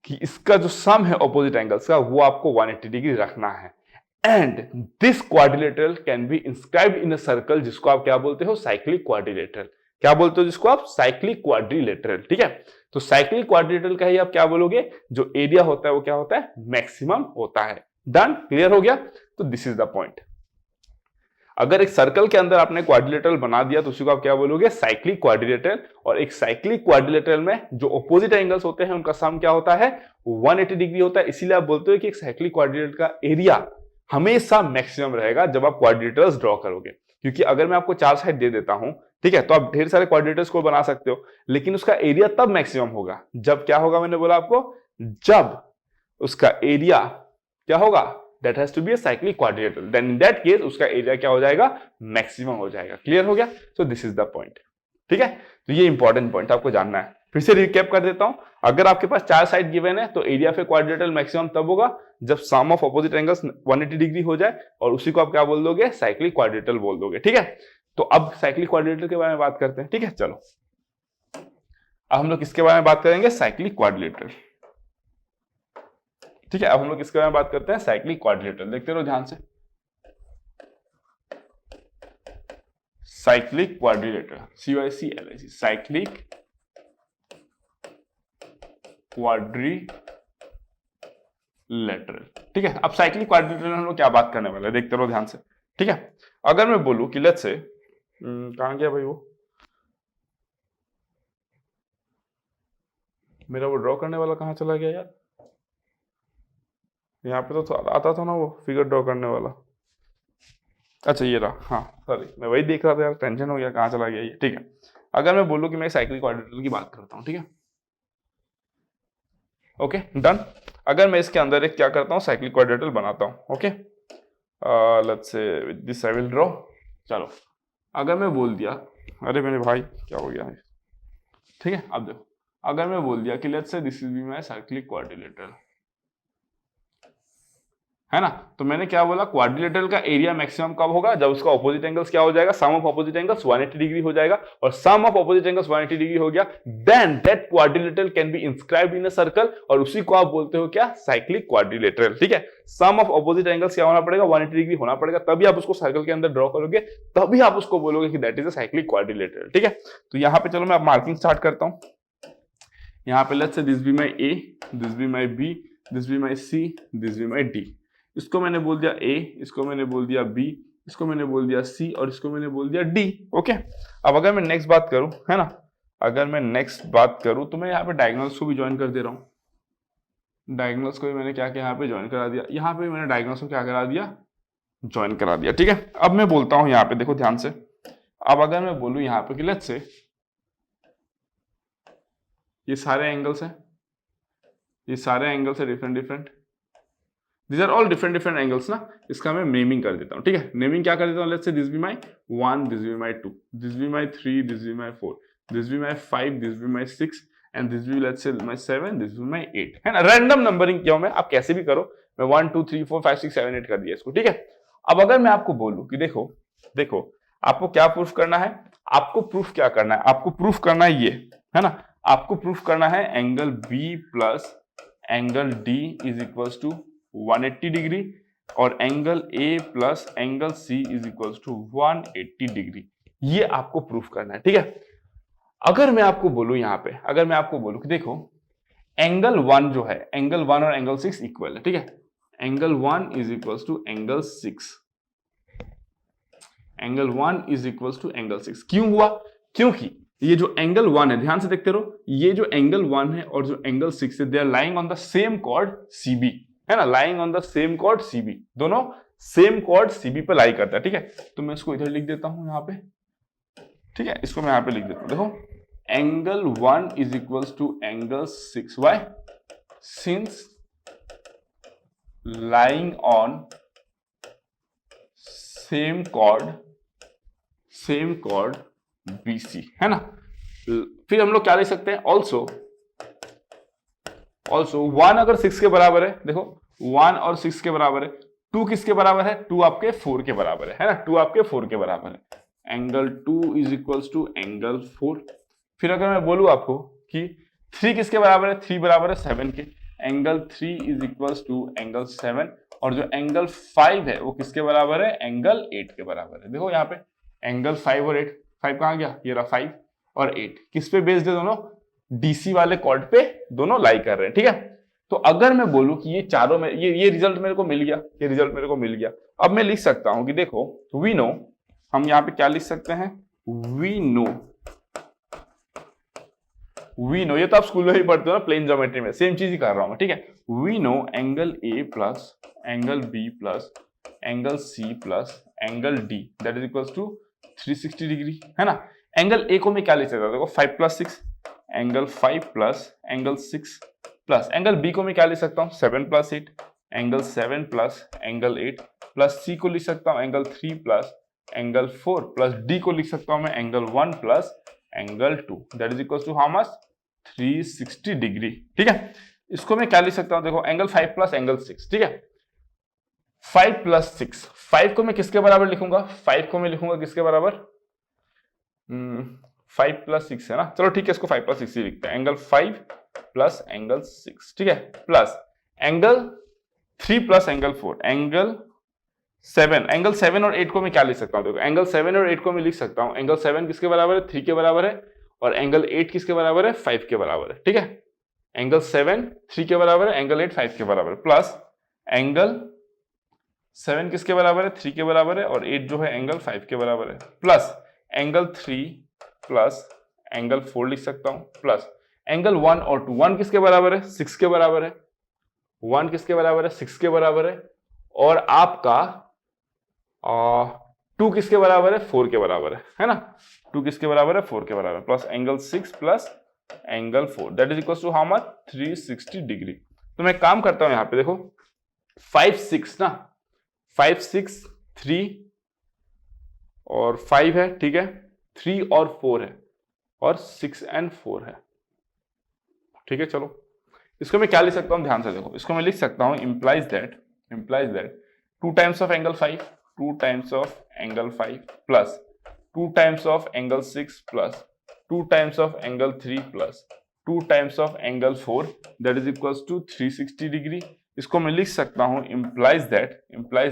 कि इसका जो सम है ऑपोजिट एंगल्स का, वो आपको 180 डिग्री रखना है। And this quadrilateral can be inscribed in a circle, जिसको आप क्या बोलते हो, साइक्लिक क्वाड्रिलेटरल। क्या बोलते हो जिसको आप, साइक्लिक क्वाड्रिलेटरल, ठीक है। तो साइक्लिक क्वाड्रिलेटरल का ही आप क्या बोलोगे, जो एरिया होता है वो क्या होता है, मैक्सिमम होता है। डन, क्लियर हो गया। तो दिस इज द पॉइंट। अगर एक सर्कल के अंदर आपने क्वाड्रिलेटरल बना दिया तो उसी को आप क्या बोलोगे, साइक्लिक क्वाड्रिलेटरल। और एक साइक्लिक क्वाड्रिलेटरल में जो ऑपोजिट एंगल्स होते हैं उनका सम क्या होता है, 180 डिग्री होता है। इसीलिए आप बोलते हो कि एक साइक्लिक क्वाड्रिलेटरल का एरिया हमेशा मैक्सिमम रहेगा जब आप क्वाड्रिलेटरल्स ड्रॉ करोगे। क्योंकि अगर मैं आपको 4 साइड दे देता हूं, ठीक है, तो आप ढेर सारे क्वाड्रिलेटरल्स को बना सकते हो, लेकिन उसका एरिया तब मैक्सिमम होगा जब क्या होगा, मैंने बोला आपको, जब उसका एरिया क्या होगा, that has to be a cyclic quadrilateral, then in that case उसका एरिया क्या हो जाएगा, मैक्सिमम हो जाएगा। क्लियर हो गया? So this is the point. ठीक है, तो ये इंपॉर्टेंट पॉइंट आपको जानना है। फिर से रिकैप कर देता हूं, अगर आपके पास 4 साइड गिवन है तो एरिया ऑफ क्वाड्रिलेटरल मैक्सिमम तब होगा जब सम ऑफ अपोजिट एंगल्स 180 डिग्री हो जाए, और उसी को आप क्या बोल दोगे, साइक्लिक क्वाड्रिलेटरल बोल दोगे। ठीक है, तो अब साइक्लिक क्वाड्रिलेटरल के बारे में बात करते हैं। ठीक है, चलो अब हम लोग किसके बारे में बात करेंगे, साइक्लिक क्वाड्रिलेटरल। ठीक है, अब हम लोग किसके बारे में बात करते हैं, साइक्लिक क्वाड्रिलेटरल। देखते रहो ध्यान से, cyclic quadrilateral, CYCLIC, cyclic quadrilateral. ठीक है, अब साइक्लिक क्वाड्रिलेटरल हम लोग क्या बात करने वाले हैं, देखते रहो ध्यान से। ठीक है, अगर मैं बोलूं कि लेट्स से, कहां गया भाई वो मेरा वो ड्रॉ करने वाला, कहां चला गया यार, यहाँ पे तो आता था ना वो फिगर ड्रॉ करने वाला। अच्छा ये रहा, हाँ सॉरी, मैं वही देख रहा था यार, टेंशन हो गया कहाँ चला गया ये। ठीक है, अगर मैं बोलूँ कि मैं साइक्लिक क्वाड्रिलेटरल की बात करता हूँ, ठीक है, ओके डन। अगर मैं इसके अंदर एक क्या करता हूँ, साइक्लिक क्वाड्रिलेटरल बनाता हूँ। Okay, let's say with this I will draw. चलो अगर मैं बोल दिया, अरे मेरे भाई क्या हो गया है, ठीक है, अब देखो, अगर मैं बोल दिया कि let's say this is be my cyclic quadrilateral, है ना, तो मैंने क्या बोला, क्वाड्रिलेटरल का एरिया मैक्सिमम कब होगा, जब उसका ऑपोजिट एंगल्स क्या हो जाएगा, sum of opposite angles 180 degree हो जाएगा, और sum of opposite angles 180 degree हो गया, then that quadrilateral can be inscribed in a circle, और उसी को आप बोलते हो क्या, साइक्लिक क्वाड्रिलेटरल। ठीक है, सम ऑफ ऑपोजिट एंगल्स क्या होना पड़ेगा, 180 डिग्री होना पड़ेगा, तभी आप उसको सर्कल के अंदर ड्रॉ करोगे, तभी आप उसको बोलोगे कि that is a cyclic quadrilateral. ठीक है, तो यहां पे चलो मैं अब मार्किंग स्टार्ट करता हूं। यहां पे let's say this be my A, this be my B, this be my C, this be my D. इसको मैंने बोल दिया ए, इसको मैंने बोल दिया बी, इसको मैंने बोल दिया सी, और इसको मैंने बोल दिया डी। ओके, अब अगर मैं नेक्स्ट बात करूं, है ना, अगर मैं नेक्स्ट बात करूं तो मैं यहाँ पे डायगोनल्स को भी ज्वाइन कर दे रहा हूं। डायगोनल्स को भी मैंने क्या किया, यहाँ पे ज्वाइन करा दिया, यहाँ पे मैंने डायगोनल्स को क्या करा दिया, ज्वाइन करा दिया। ठीक है, अब मैं बोलता हूं यहाँ पे, देखो ध्यान से, अब अगर मैं बोलूं यहाँ पे कि लेट्स से ये सारे एंगल्स हैं, ये सारे एंगल्स है different different, These are all different angles ना, इसका मैं नेमिंग कर देता हूँ। ठीक है, नेमिंग क्या कर देता हूँ, let's say this be my 1, this be my 2, this be my 3, this be my 4, this be my 5, this be my 6, and this be let's say my 7, this be my 8, है ना, रैंडम नंबरिंग किया हूं मैं, आप कैसे भी करो, मैं 1 2 3 4 5 6 7 8 कर दिया इसको। ठीक है, अब अगर मैं आपको बोलूं कि देखो देखो आपको क्या प्रूफ करना है, आपको प्रूफ क्या करना है, आपको प्रूफ करना है ये, है ना, आपको प्रूफ करना है angle B plus angle D is equals to 180 degree, और angle A plus angle C is equals to 180 degree, ये आपको प्रूफ करना है। ठीक है, अगर मैं आपको बोलूं यहां पे, अगर मैं आपको बोलूं कि देखो एंगल 1 जो है, एंगल 1 और एंगल 6 इक्वल है। ठीक है, angle 1 is equals to angle 6, angle 1 is equals to angle 6। क्यों हुआ, क्योंकि ये जो एंगल 1 है, ध्यान से देखते रहो, ये जो एंगल 1 है और जो एंगल 6 है, they are lying on the same chord CB, है ना, lying on the same chord CB, दोनों सेम कॉर्ड CB पे लाई करता है। ठीक है, तो मैं इसको इधर लिख देता हूं यहाँ पे। ठीक है, इसको मैं यहाँ पे लिख देता हूं, देखो angle 1 is equals to angle 6, why, since lying on same chord BC, है ना। फिर हम लोग क्या लिख सकते हैं, ऑल्सो 1 अगर 6 के बराबर है, देखो 1 और 6 के बराबर है, 2 किसके बराबर है, 2 आपके 4 के बराबर है ना, 2 आपके 4 के बराबर है, angle 2 is equals to angle 4। फिर अगर मैं बोलूं आपको कि 3 किसके बराबर है, 3 बराबर है 7 के, angle 3 is equals to angle 7, और जो एंगल 5 है वो किसके बराबर है, एंगल 8 के बराबर है। देखो यहाँ पे एंगल 5 और 8, 5 कहां गया, ये रहा 5 और 8, किस पे बेस्ड है, दोनों DC वाले कॉर्ड पे दोनों लाई कर रहे हैं। ठीक है, तो अगर मैं बोलूं कि ये चारों में ये रिजल्ट मेरे को मिल गया, ये रिजल्ट मेरे को मिल गया, अब मैं लिख सकता हूं कि देखो वी नो हम यहाँ पे क्या लिख सकते हैं, वी नो, ये तो आप स्कूल में ही पढ़ते हो ना, प्लेन ज्योमेट्री में, सेम चीज ही कर रहा हूं मैं, ठीक है। We know angle A plus angle B plus angle C plus angle D that is equals to 360 degree, है ना। एंगल ए को मैं क्या लिख सकता हूं, देखो 5 plus 6, angle 5 plus angle 6 plus angle B को मैं क्या लिख सकता हूं, 7 plus 8, angle 7 plus angle 8 plus C को लिख सकता हूं angle 3 plus angle 4 plus D को लिख सकता हूं मैं angle 1 plus angle 2 that is equals to how much, 360 degree, ठीक है। इसको मैं क्या लिख सकता हूं, देखो एंगल 5 प्लस एंगल 6, ठीक है। 5 प्लस 6, 5 को मैं किसके बराबर लिखूंगा, 5 को मैं लिखूंगा किसके बराबर, 5 प्लस 6 है ना, चलो ठीक है, इसको 5 प्लस 6 ही लिखते हैं, एंगल 5 प्लस एंगल 6, ठीक है, plus angle 3 plus angle 4, angle 7, angle 7 और 8 को मैं क्या लिख सकता हूं, देखो एंगल 7 और 8 को मैं लिख सकता हूं, एंगल 7 किसके बराबर है, 3 के बराबर है, और एंगल 8 किसके बराबर है, 5 के बराबर है, ठीक है। एंगल 7 3 के बराबर है, एंगल 8 5 के बराबर है, प्लस एंगल 7 किसके बराबर है, 3 के बराबर है, और 8 जो है एंगल 5 के बराबर है, प्लस एंगल 3 प्लस एंगल 4 लिख सकता हूं, प्लस एंगल 1 और 2, 1 किसके बराबर है, 6 के बराबर है, 1 किसके बराबर है, 6 के बराबर है, और आपका 2 किसके बराबर है, 4 के बराबर है ना, 2 किसके बराबर है, 4 के बराबर, plus angle 6 plus angle 4 that is equal to how much, 360 degree. तो मैं काम करता हूं, यहां पे देखो 5 6 ना, 5 6 3 और 5 है, ठीक है, 3 और 4 है, और 6 and 4 है, ठीक है। चलो इसको मैं क्या लिख सकता हूं, ध्यान से देखो, इसको मैं लिख सकता हूं implies that 2 times of angle 5, 2 times of angle 5 plus 2 times of angle 6 plus 2 times of angle 3 plus 2 times of angle 4 that is equals to 360 degree. इसको मैं लिख सकता हूं implies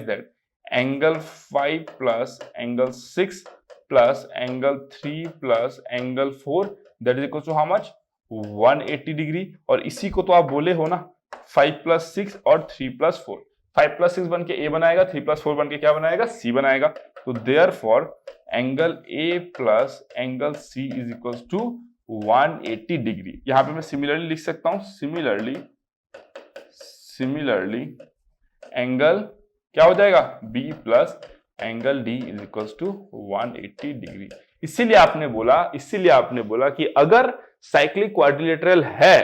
that angle 5 plus angle 6 plus angle 3 plus angle 4 that is equals to how much, 180 degree. और इसी को तो आप बोले हो ना 5 plus 6 और 3 plus 4, 5 plus 6 बन के A बनाएगा, 3 plus 4 बन के क्या बनाएगा, C बनाएगा। तो therefore angle A plus angle C is equals to 180 degree. यहां पे मैं सिमिलरली लिख सकता हूं, सिमिलरली एंगल क्या हो जाएगा, B plus angle D is equals to 180 degree. इसीलिए आपने बोला कि अगर साइक्लिक क्वाड्रिलेटरल है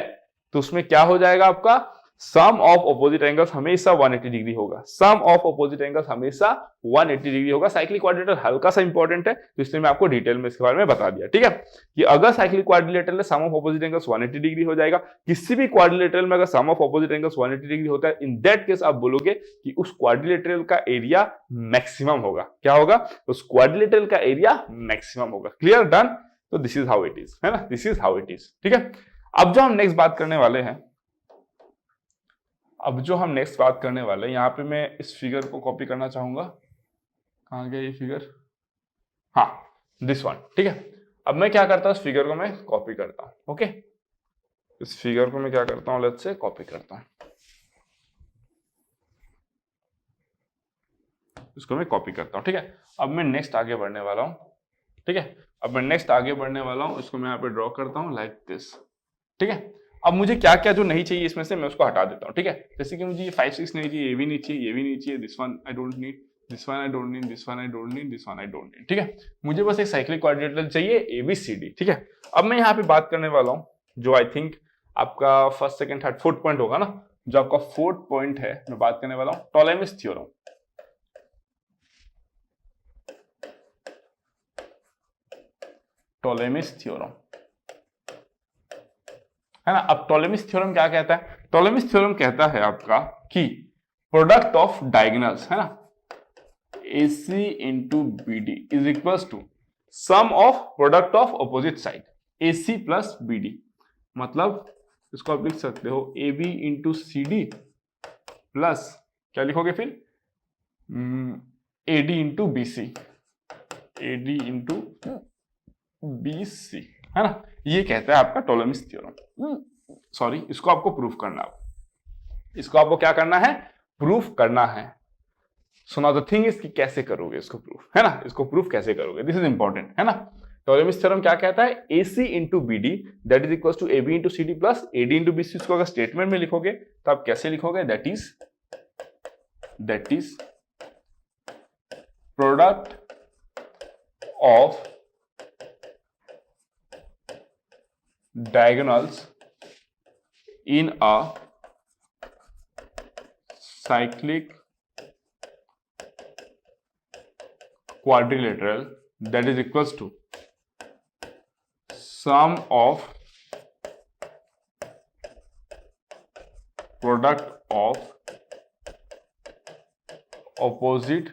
तो उसमें क्या हो जाएगा, आपका सम ऑफ ऑपोजिट एंगल्स हमेशा 180 डिग्री होगा, सम ऑफ ऑपोजिट एंगल्स हमेशा 180 डिग्री होगा। साइक्लिक क्वाड्रिलेटरल हल्का सा इंपॉर्टेंट है, तो इसलिए मैं आपको डिटेल में इसके बारे में बता दिया, ठीक है। कि अगर साइक्लिक क्वाड्रिलेटरल में सम ऑफ ऑपोजिट एंगल्स 180 डिग्री हो जाएगा, किसी भी क्वाड्रिलेटरल में अगर सम ऑफ ऑपोजिट एंगल्स 180 डिग्री होता है, इन दैट केस आप बोलोगे कि उस क्वाड्रिलेटरल का एरिया मैक्सिमम होगा। क्या होगा, उस क्वाड्रिलेटरल का एरिया मैक्सिमम होगा। Clear, done. तो this is how it is, है ना, this is how it is, ठीक है। अब जो हम नेक्स्ट बात करने वाले हैं, यहाँ पे मैं इस फिगर को कॉपी करना चाहूंगा। कहां गया ये फिगर, हाँ दिस वन, ठीक है। अब मैं क्या करता हूं, इस फिगर को मैं कॉपी करता हूं, ओके। इस फिगर को मैं क्या करता हूं, लेट्स से कॉपी करता हूं, इसको मैं कॉपी करता हूं, ठीक है। अब मैं नेक्स्ट आगे बढ़ने वाला हूं, ठीक है। इसको मैं यहाँ पे ड्रॉ करता हूं लाइक दिस, ठीक है। अब मुझे क्या क्या जो नहीं चाहिए इसमें से मैं उसको हटा देता हूँ, ठीक है। जैसे कि मुझे ये 5 6 नहीं चाहिए, ये भी नहीं चाहिए, this one I don't need, this one I don't need, this one I don't need, this one I don't need, ठीक है। मुझे बस एक साइक्लिक क्वाड्रिलेटरल चाहिए ABCD, ठीक है। अब मैं यहाँ पे बात करने वाला हूँ जो आई थिंक आपका first second third fourth point होगा ना, जो आपका फोर्थ पॉइंट है, मैं बात करने वाला हूँ टॉलेमिस थ्योरम। है ना। अब टॉलेमिस थ्योरम क्या कहता है, टॉलेमिस थ्योरम कहता है आपका कि प्रोडक्ट ऑफ डायगोनल्स, है ना, AC into BD is equals to sum of product of opposite side AC plus BD। मतलब इसको आप लिख सकते हो AB इंटू CD प्लस क्या लिखोगे फिर AD इंटू BC, है ना। ये कहता है आपका टॉलेमिस थ्योरम। सॉरी, इसको आपको प्रूफ करना है, इसको आपको क्या करना है, प्रूफ करना है। So now the thing is कि कैसे करोगे इसको प्रूफ, है ना, इसको प्रूफ कैसे करोगे, दिस इज इंपॉर्टेंट, है ना। टॉलेमिस थ्योरम क्या कहता है, AC into BD that is equal to AB into CD plus AD into BC। इसको अगर स्टेटमेंट में लिखोगे तो आप कैसे लिखोगे, that is product of diagonals in a cyclic quadrilateral that is equals to sum of product of opposite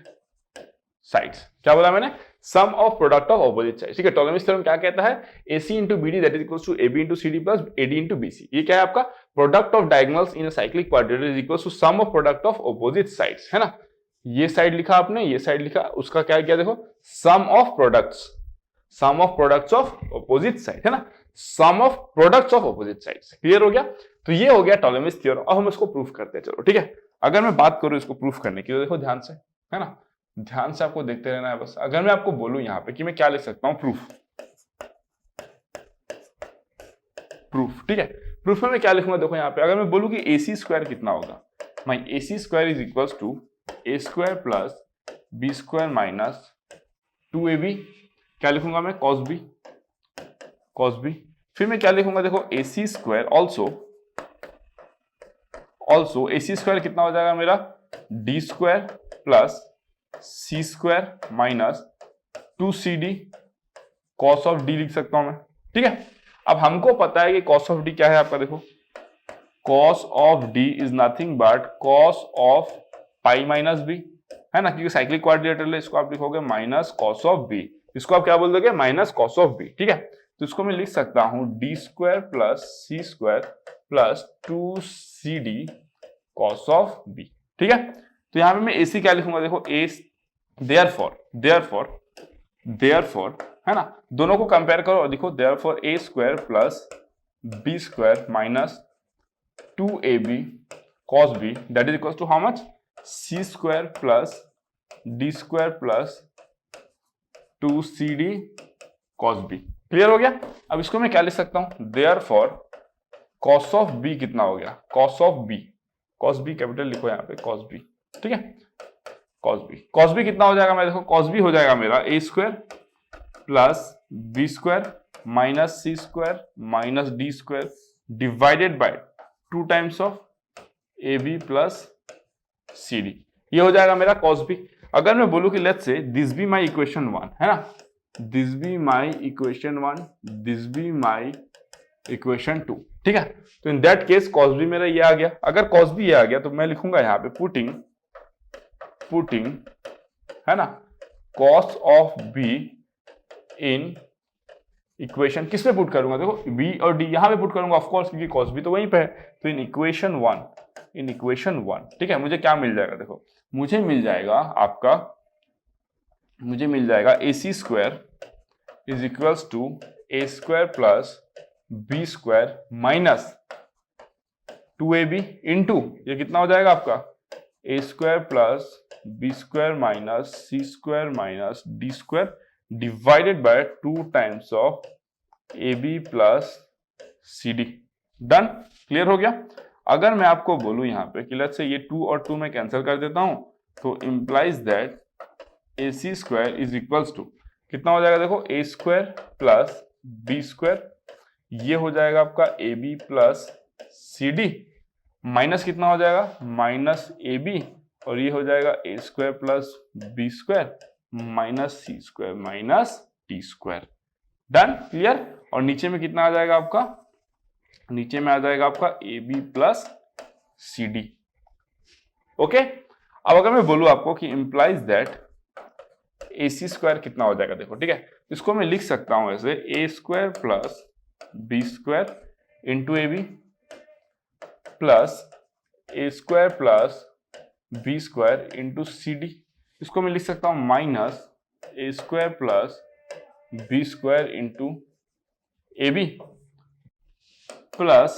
sides। क्या बोला मैंने, sum of product of opposite side, ठीक है। टॉलेमिस थ्योरम क्या कहता है, AC into BD that is equals to AB into CD plus AD into BC। ये क्या है आपका, product of diagonals in a cyclic quadrilateral is equals to sum of product of opposite sides, है ना। ये साइड लिखा आपने, ये साइड लिखा, उसका क्या किया देखो, sum of products of opposite side, है ना, sum of products of opposite sides. Clear हो गया। तो ये हो गया टॉलेमिस थ्योरम। अब हम इसको प्रूफ करते हैं, चलो ठीक है। अगर मैं बात करूं इसको प्रूफ करने की तो देखो ध्यान से, है ना, ध्यान से आपको देखते रहना है बस। अगर मैं आपको बोलूं यहां पे कि मैं क्या लिख सकता हूं, प्रूफ, ठीक है। प्रूफ में मैं क्या लिखूंगा, देखो यहां पे अगर मैं बोलूं कि AC स्क्वायर कितना होगा, my AC square is equals to A square plus B square minus 2AB। क्या लिखूंगा मैं, cos B। फिर मैं क्या लिखूंगा, देखो AC square also AC square कितना हो जाएगा मेरा, D square plus C square minus 2CD cos of D लिख सकता हूं मैं, ठीक है। अब हमको पता है कि cos ऑफ D क्या है आपका, देखो cos of D is nothing but cos of pi minus B, है ना, क्योंकि साइक्लिक क्वाड्रिलेटरल है, इसको आप लिखोगे माइनस cos ऑफ B, इसको आप क्या बोल दोगे, माइनस cos ऑफ B, ठीक है। तो इसको मैं लिख सकता हूं D square plus C square plus 2CD cos of B, ठीक है। तो यहां पे मैं AC क्या लिखूंगा, देखो A देयरफॉर, है ना, दोनों को कंपेयर करो और देखो therefore A square plus B square minus 2AB cos B that is equal to how much, C square plus D square plus 2CD cos B। Clear हो गया। अब इसको मैं क्या लिख सकता हूं, देयरफॉर cos ऑफ B कितना हो गया, cos B कैपिटल लिखो यहाँ पे, cos B, ठीक है, cos B कितना हो जाएगा, मैं देखो cos B हो जाएगा मेरा A square plus B square minus C square minus D square divided by 2 times of AB plus CD। ये हो जाएगा मेरा cos B। अगर मैं बोलूं कि let's say this be my equation 1, है ना, this be my equation 1, this be my equation 2, ठीक है। तो in that case cos B मेरा ये आ गया। अगर cos B ये आ गया तो मैं लिखूंगा यहाँ पे पुटिंग, है ना, cos of B in equation, किस पे पुट करूंगा, देखो B और D यहां पे पुट करूंगा ऑफ कोर्स, क्योंकि cos B तो वहीं पे है। तो इन इक्वेशन 1, ठीक है, मुझे क्या मिल जाएगा, देखो मुझे मिल जाएगा AC square is equals to A square plus B square minus 2AB into ये कितना हो जाएगा आपका, A square plus B square minus C square minus D square divided by 2 times of AB plus CD। Done, clear हो गया। अगर मैं आपको बोलूं यहाँ पे कि लेट्स से ये 2 और 2 मैं कैंसिल कर देता हूं, तो implies that AC square is equals to कितना हो जाएगा, देखो A square plus B square, ये हो जाएगा आपका AB प्लस CD माइनस कितना हो जाएगा, माइनस AB, और ये हो जाएगा A square plus B square minus C square minus D square. Done, clear. और नीचे में कितना आ जाएगा आपका, नीचे में आ जाएगा आपका AB प्लस CD। ओके। अब अगर मैं बोलूं आपको कि इंप्लाइज दैट AC स्क्वायर कितना हो जाएगा, देखो ठीक है, इसको मैं लिख सकता हूं ऐसे A square plus B square into AB plus A square plus B square into CD। इसको मैं लिख सकता हूं minus A square plus B square into AB plus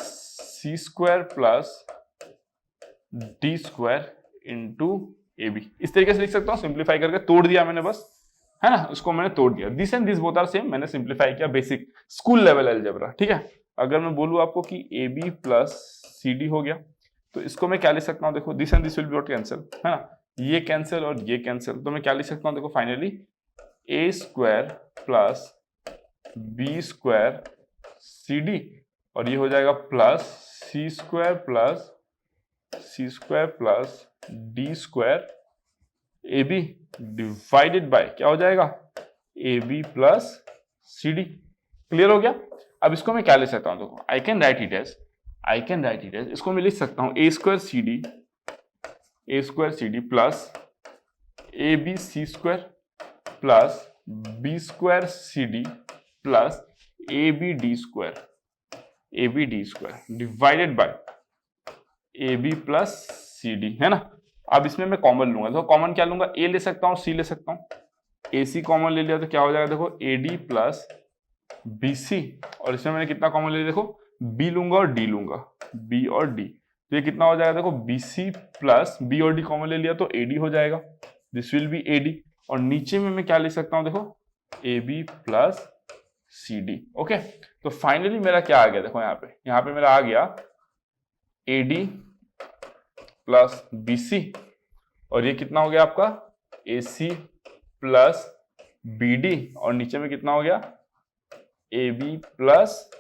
C square plus D square into A B, इस तरीके से लिख सकता हूँ, सिंप्लीफाई करके तोड़ दिया मैंने बस, है ना, उसको मैंने तोड़ दिया। This and this both are same, मैंने सिंप्लीफाई किया, बेसिक स्कूल लेवल अलजेब्रा, ठीक है। अगर मैं बोलूँ आपको कि A B plus C D हो गया, तो इसको मैं क्या लिख सकता हूँ, देखो this and this will B not cancel, है ना, ये कैंसिल और ये कैंसिल, तो मैं क्या लिख सकता हूँ, देखो finally A square plus B square C D, और ये हो जाएगा plus C square plus D square A B divided by क्या हो जाएगा, A B plus C D. Clear हो गया। अब इसको मैं क्या लिख सकता हूँ, देखो I can write it as, इसको मैं लिख सकता हूँ A square C D plus A B C square plus B square C D plus A B D square divided by A B plus C D, है ना। अब इसमें मैं कॉमन लूंगा, तो कॉमन क्या लूंगा, ए ले सकता हूँ, सी ले सकता हूँ, ए सी कॉमन ले लिया तो क्या हो जाएगा, देखो A D plus B C, और इसमें मैंने कितना कॉमन ले लिया, देखो बी लूंगा और डी लूंगा, बी और डी, तो ये कितना हो जाएगा, देखो बी सी प्लस बी और डी कॉमन ले लिया तो ए डी हो जाएगा, this will be A D, और नीचे में मैं क्या लिख सकता हूँ, देखो A B plus C D. Okay, तो फाइनली मेरा क्या आ गया, देखो यहाँ पे मेरा आ गया A D plus B C, और ये कितना हो गया आपका A C plus B D, और नीचे में कितना हो गया A B plus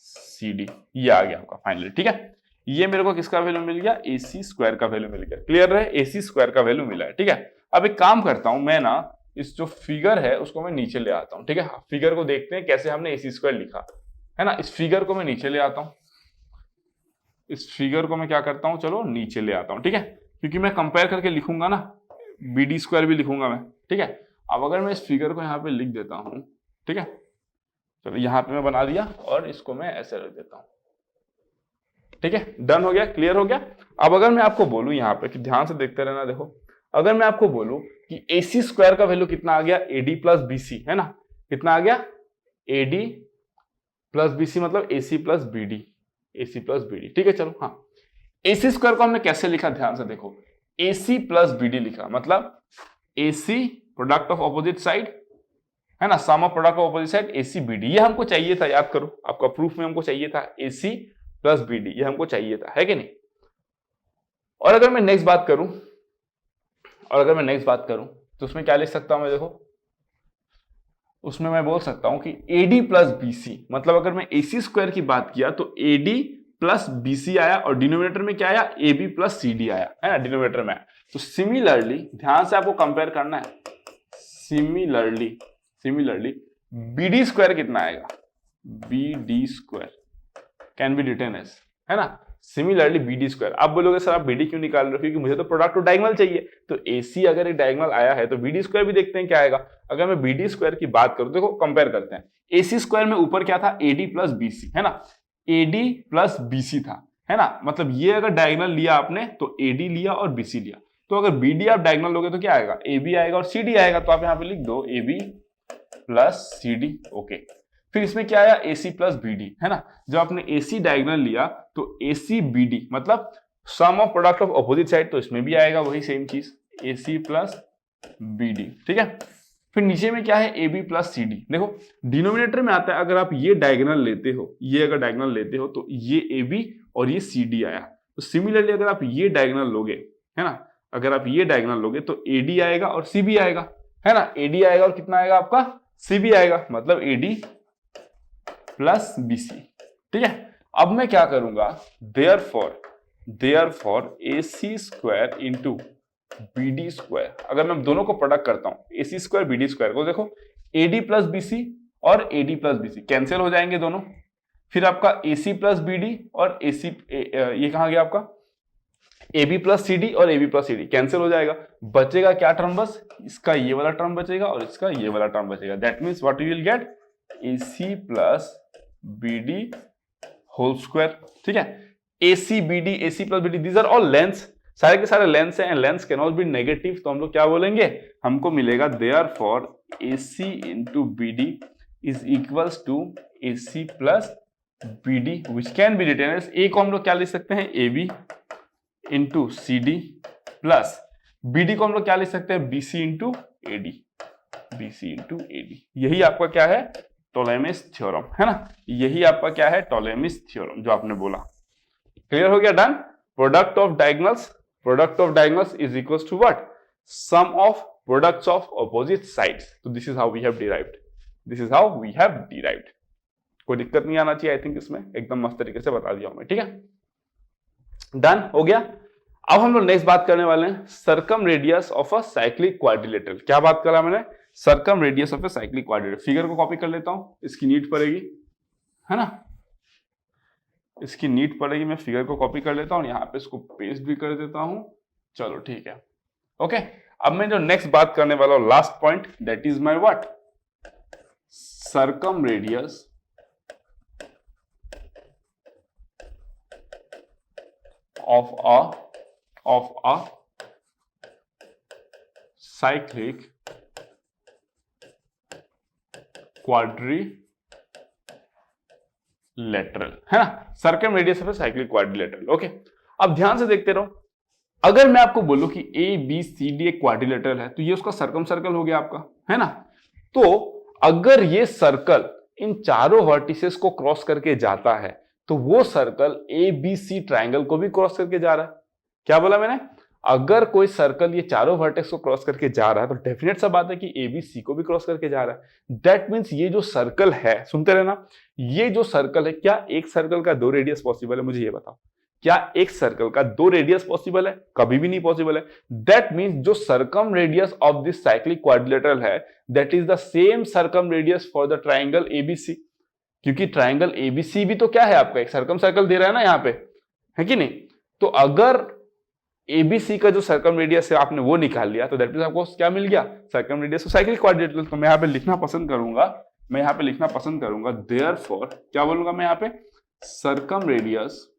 C D, ये आ गया आपका फाइनली, ठीक है। ये मेरे को किसका वैल्यू मिल गया, ए सी स्क्वायर का वैल्यू मिल गया। क्लियर रहे, ए सी स्क्वायर का वैल्यू मिला है, ठीक है। अब एक काम करता हूं मैं ना, इस जो फिगर है उसको मैं नीचे ले आता हूं, ठीक है। फिगर को देखते हैं कैसे हमने ए सी स्क्वायर लिखा, है ना। इस फिगर को मैं नीचे ले आता हूं, इस फिगर को मैं क्या करता हूं, चलो नीचे ले आता हूं, ठीक है, क्योंकि मैं कंपेयर करके लिखूंगा ना, बी डी स्क्वायर भी लिखूंगा मैं, ठीक है। अब अगर मैं इस फिगर को यहाँ पे लिख देता हूं, ठीक है, चलो यहाँ पे मैं बना दिया, और इसको मैं ऐसे रख देता हूं, ठीक है, डन हो गया, क्लियर हो गया। अब अगर मैं आपको बोलूं यहाँ पे कि ध्यान से देखते रहना, देखो अगर मैं आपको बोलूं कि ए सी स्क्वायर का वैल्यू कितना आ गया, A D plus B C, है ना, कितना आ गया A D plus B C, मतलब A C plus B D, ठीक है। चलो हाँ, ए सी स्क्वायर को हमने कैसे लिखा, ध्यान से देखो, A C plus B D लिखा, मतलब A C product of opposite side, है ना, sum of product of opposite side A C B D, ये हमको चाहिए था, याद करो आपका प्रूफ में हमको चाहिए था ए सी प्लस बी डी, ये हमको चाहिए था, है कि नहीं। और अगर मैं नेक्स्ट बात करूं, तो उसमें क्या लिख सकता हूं मैं, देखो उसमें मैं बोल सकता हूं कि A D plus B C, मतलब अगर मैं ए सी स्क्वायर की बात किया तो A D plus B C आया, और डिनोमिनेटर में क्या आया, A B plus C D आया, है ना, डिनोमिनेटर में आया। तो सिमिलरली ध्यान से आपको कंपेयर करना है, सिमिलरली बी डी स्क्वायर कितना आएगा, B D square can be written as, है ना, सिमिलरली बी डी स्क्वायर। आप बोलोगे सर आप बी डी क्यों निकाल रहे हो, क्योंकि मुझे तो प्रोडक्ट टू डायगोनल चाहिए, तो ए सी अगर एक डायगोनल आया है तो बी डी स्क्वायर भी देखते हैं क्या आएगा। अगर मैं बी डी स्क्वायर की बात करूं, देखो कंपेयर करते हैं, ए सी स्क्वायर में ऊपर क्या था, A D plus B C, है ना, A D plus B C था, है ना, मतलब ये अगर डायगोनल लिया आपने तो ए डी लिया और बी सी लिया, तो अगर बी डी आप डायगोनल लोगे तो क्या आएगा, ए बी आएगा और सी डी आएगा, तो आप यहाँ पे लिख दो A B plus C D. Okay, फिर इसमें क्या आया, A C plus B D, है ना, जब आपने ए सी डायगोनल लिया तो ए सी बी डी मतलब sum of product of opposite side, तो इसमें भी आएगा वही सेम चीज, A C plus B D, ठीक है। फिर नीचे में क्या है, A B plus C D, देखो डिनोमिनेटर में आता है, अगर आप ये डायगोनल लेते हो, ये अगर डायगोनल लेते हो तो ये ए बी और ये सी डी आया, तो सिमिलरली अगर आप ये डायगोनल लोगे, है ना, अगर आप ये डायगोनल लोगे तो ए डी आएगा और सी बी आएगा, है ना, ए डी आएगा और कितना आएगा आपका, सी बी आएगा, मतलब A D plus B C, ठीक है। अब मैं क्या करूंगा, therefore A C square into B D square, अगर मैं दोनों को प्रोडक्ट करता हूं, A C square B D square को, देखो A D plus B C और A D plus B C cancel हो जाएंगे दोनों, फिर आपका A C plus B D और ए सी, ये कहां गया आपका, A B plus C D और A B plus C D cancel हो जाएगा, बचेगा क्या टर्म, बस इसका ये वाला टर्म बचेगा और इसका ये वाला टर्म बचेगा, that means what you will get, A C plus B D whole square, ठीक है। A C B D, A C plus B D, these are all lengths, सारे के सारे लेंथ्स हैं, and lengths can not be negative, तो हम लोग क्या बोलेंगे, हमको मिलेगा therefore A C into B D is equals to A C plus B D, which can be written as, ए को हम लोग क्या लिख सकते हैं, A B into C D plus, BD को हम लोग क्या लिख सकते हैं, BC into AD, BC into AD. यही आपका क्या है, टोलेमिस थ्योरम, है ना, यही आपका क्या है, टोलेमिस थ्योरम जो आपने बोला। क्लियर हो गया, done. Product of diagonals is equal to what, sum of products of opposite sides. तो this is how we have derived, this is how we have derived. कोई दिक्कत नहीं आना चाहिए, आई थिंक इसमें एकदम मस्त तरीके से बता दिया हूं मैं, ठीक है, डन हो गया। अब हम लोग नेक्स्ट बात करने वाले हैं circum radius of a cyclic quadrilateral. क्या बात करा मैंने, circum radius of a cyclic quadrilateral. Figure को कॉपी कर लेता हूं, इसकी नीड पड़ेगी, है ना, इसकी नीड पड़ेगी, मैं फिगर को कॉपी कर लेता हूं, यहां पे इसको पेस्ट भी कर देता हूं। चलो ठीक है, ओके। अब मैं जो नेक्स्ट बात करने वाला हूं, last point, that is my what, circum radius of a cyclic quadrilateral, है ना, circum radius of cyclic quadrilateral. Okay, अब ध्यान से देखते रहो, अगर मैं आपको बोलूं कि ए बी सी डी एक क्वाड्रिलेटरल है, तो ये उसका सर्कम सर्कल हो गया आपका, है ना। तो अगर ये सर्कल इन चारों वर्टिसेस को क्रॉस करके जाता है, तो वो circle A B C triangle को भी क्रॉस करके जा रहा है। क्या बोला मैंने, अगर कोई सर्कल ये चारों वर्टेक्स को क्रॉस करके जा रहा है, तो डेफिनेट सा बात है कि ए बी सी को भी क्रॉस करके जा रहा है। दैट मीन्स ये जो सर्कल है, सुनते रहना, ये जो सर्कल है, क्या एक सर्कल का दो रेडियस पॉसिबल है, मुझे ये बताओ, क्या एक सर्कल का दो रेडियस पॉसिबल है, कभी भी नहीं पॉसिबल है। दैट मीन्स जो circum radius of this cyclic quadrilateral है, that is the same circum radius for the triangle ABC, क्योंकि ट्राइंगल एबीसी भी तो क्या है आपका, एक सर्कम सर्कल दे रहा है ना यहाँ पे, है कि नहीं। तो अगर एबीसी का जो सर्कम रेडियस है आपने वो निकाल लिया, तो दैट मींस आपको क्या मिल गया, circum radius of cyclic quadrilateral. तो मैं यहाँ पे लिखना पसंद करूंगा, देयरफॉर क्या बोलूंगा मैं यहाँ पे, circum radius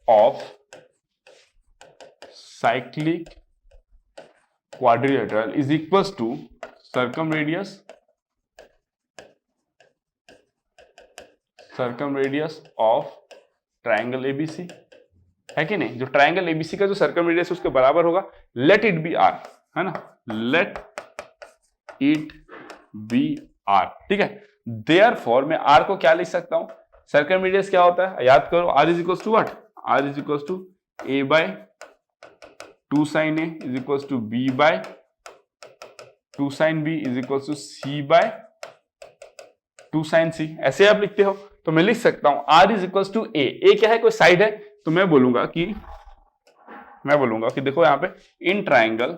of cyclic quadrilateral is equals to circum radius of triangle ABC, है कि नहीं। जो ट्राइंगल एबीसी का जो सर्कम रेडियस उसके बराबर होगा, लेट इट बी आर, है ना, लेट इट बी आर, ठीक है। देयरफॉर मैं आर को क्या लिख सकता हूं, सर्कम रेडियस क्या होता है, याद करो, R is equals to what, R is equals to A by 2 sin a is equals to b by 2 sin b is equals to c by 2 sin c। ऐसे आप लिखते हो, तो मैं लिख सकता हूं r is equals to a, क्या है, कोई साइड है, तो मैं बोलूंगा कि देखो यहां पे इन ट्राइंगल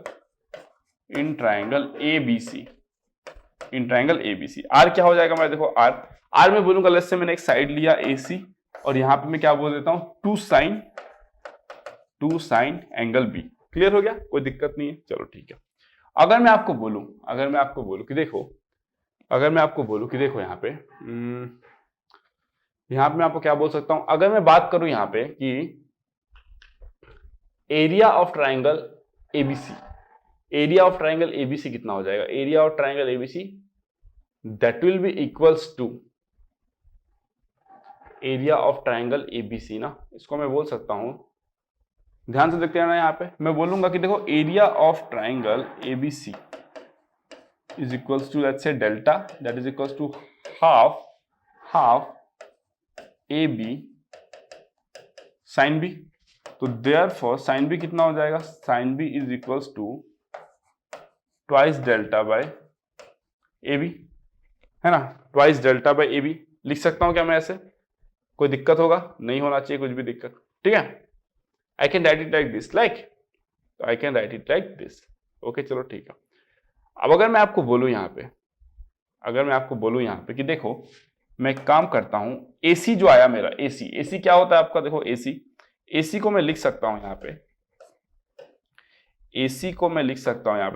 ABC, r क्या हो जाएगा, मैं देखो r में बोलूंगा, लेट्स से मैंने एक साइड लिया AC, और यहां पे मैं क्या बोल देता हूं, 2 sin एंगल B। क्लियर हो गया, कोई दिक्कत नहीं है, चलो ठीक है। अगर मैं आपको बोलूं कि देखो, यहां पे मैं आपको क्या बोल सकता हूं, अगर मैं बात करूं यहां पे कि एरिया ऑफ ट्राइंगल एबीसी कितना हो जाएगा, area of triangle ABC that will be equals to area of triangle ABC ना, इसको मैं बोल सकता हूं, ध्यान से देखते हैं ना, यहां पे मैं बोलूंगा कि देखो area of triangle ABC is equals to let's say delta, that is equals to half A B sine B. तो देयरफॉर साइन बी कितना हो जाएगा, sine B is equals to twice delta by A B, है ना, twice delta by A B. लिख सकता हूं क्या मैं ऐसे, कोई दिक्कत होगा, नहीं होना चाहिए कुछ भी दिक्कत, ठीक है। I can write it like this, okay चलो ठीक है। अब अगर मैं आपको बोलूं यहां पे कि देखो, मैं काम करता हूं, AC जो आया मेरा, AC क्या होता है आपका, देखो AC को मैं लिख सकता हूं यहां पे,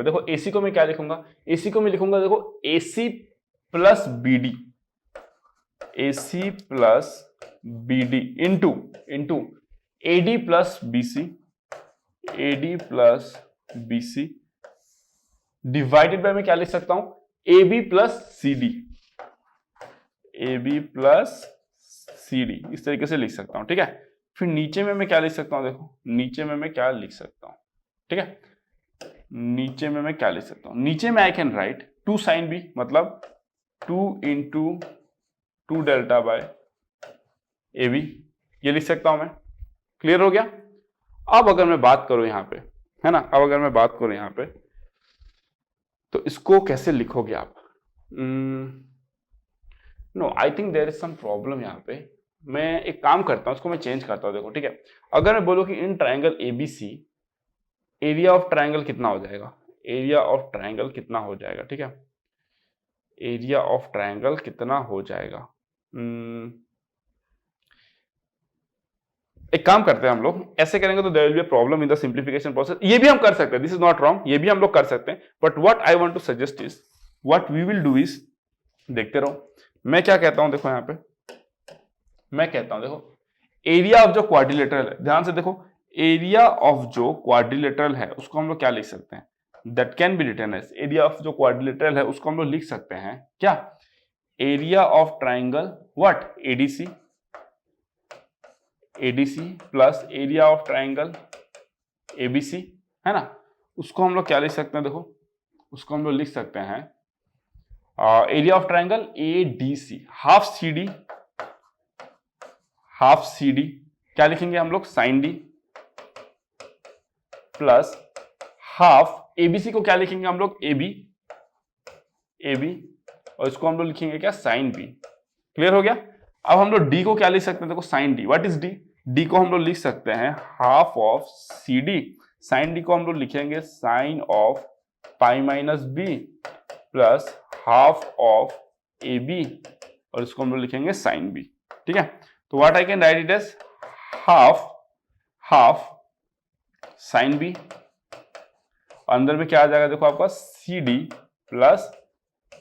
देखो AC को मैं क्या लिखूंगा, AC को मैं लिखूंगा देखो AC plus BD into AD plus BC divided by मैं क्या लिख सकता हूं, AB प्लस CD, इस तरीके से लिख सकता हूं, ठीक है। फिर नीचे में मैं क्या लिख सकता हूं, देखो नीचे में मैं क्या लिख सकता हूं, ठीक है, नीचे में मैं क्या लिख सकता हूं, नीचे में I can write 2 sin b, मतलब 2 into 2 delta by A B, ये लिख सकता हूं मैं। क्लियर हो गया। अब अगर मैं बात करूं यहां पे, है ना, अब अगर मैं बात करूं यहां पे, तो इसको कैसे लिखोगे आप? No, I think there is some problem यहां पे। मैं एक काम करता हूं, इसको मैं चेंज करता हूं। देखो ठीक है, अगर मैं बोलूं कि in triangle ABC area of triangle कितना हो जाएगा, एरिया ऑफ ट्राइंगल कितना हो जाएगा, ठीक है, एरिया ऑफ ट्राइंगल कितना हो जाएगा। एक काम करते हैं हम लोग, ऐसे करेंगे तो there will be a problem in the simplification process. ये भी हम कर सकते हैं, दिस इज नॉट रॉन्ग, ये भी हम लोग कर सकते हैं, but what I want to suggest is, what we will do is, देखते रहो मैं क्या कहता हूं। देखो यहां पे मैं कहता हूं, देखो एरिया ऑफ जो क्वाड्रिलेटरल है, ध्यान से देखो, एरिया ऑफ जो क्वाड्रिलेटरल है उसको हम लोग क्या लिख सकते हैं, that can be written as, area of जो क्वाड्रिलेटरल है उसको हम लोग लिख सकते हैं क्या, area of triangle what, ADC, ADC plus area of triangle ABC, है ना, उसको हम लोग क्या लिख सकते हैं, देखो उसको हम लोग लिख सकते हैं area of triangle ADC, half C D, क्या लिखेंगे हम लोग, sine D, plus half ABC को क्या लिखेंगे हम लोग, एबी, और इसको हम लोग लिखेंगे क्या, साइन बी। क्लियर हो गया। अब हम लोग डी को क्या लिख सकते हैं, देखो sine D, what is D, D को हम लोग लिख सकते हैं half of C D, sine D को हम लोग लिखेंगे sine of pi minus B plus half of A B, और इसको हम लोग लिखेंगे साइन बी। ठीक है, तो what I can write it as half sine B, अंदर में क्या आ जाएगा, देखो आपका C D plus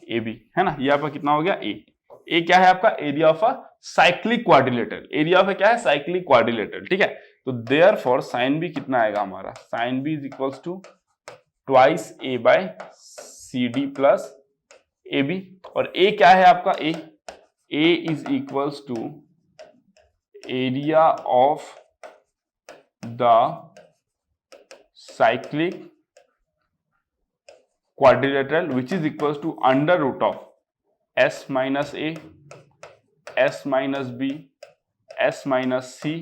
A B, है ना, ये आपका कितना हो गया, ए क्या है आपका, area of a cyclic quadrilateral, area of क्या है, साइक्लिक क्वाड्रिलेटरल। ठीक है, तो देयरफॉर साइन बी कितना आएगा हमारा, sine B is equals to twice A by C D plus A B, और ए क्या है आपका, A is equals to area of the cyclic quadrilateral which is equals to under root of s minus a, s minus b, s minus c,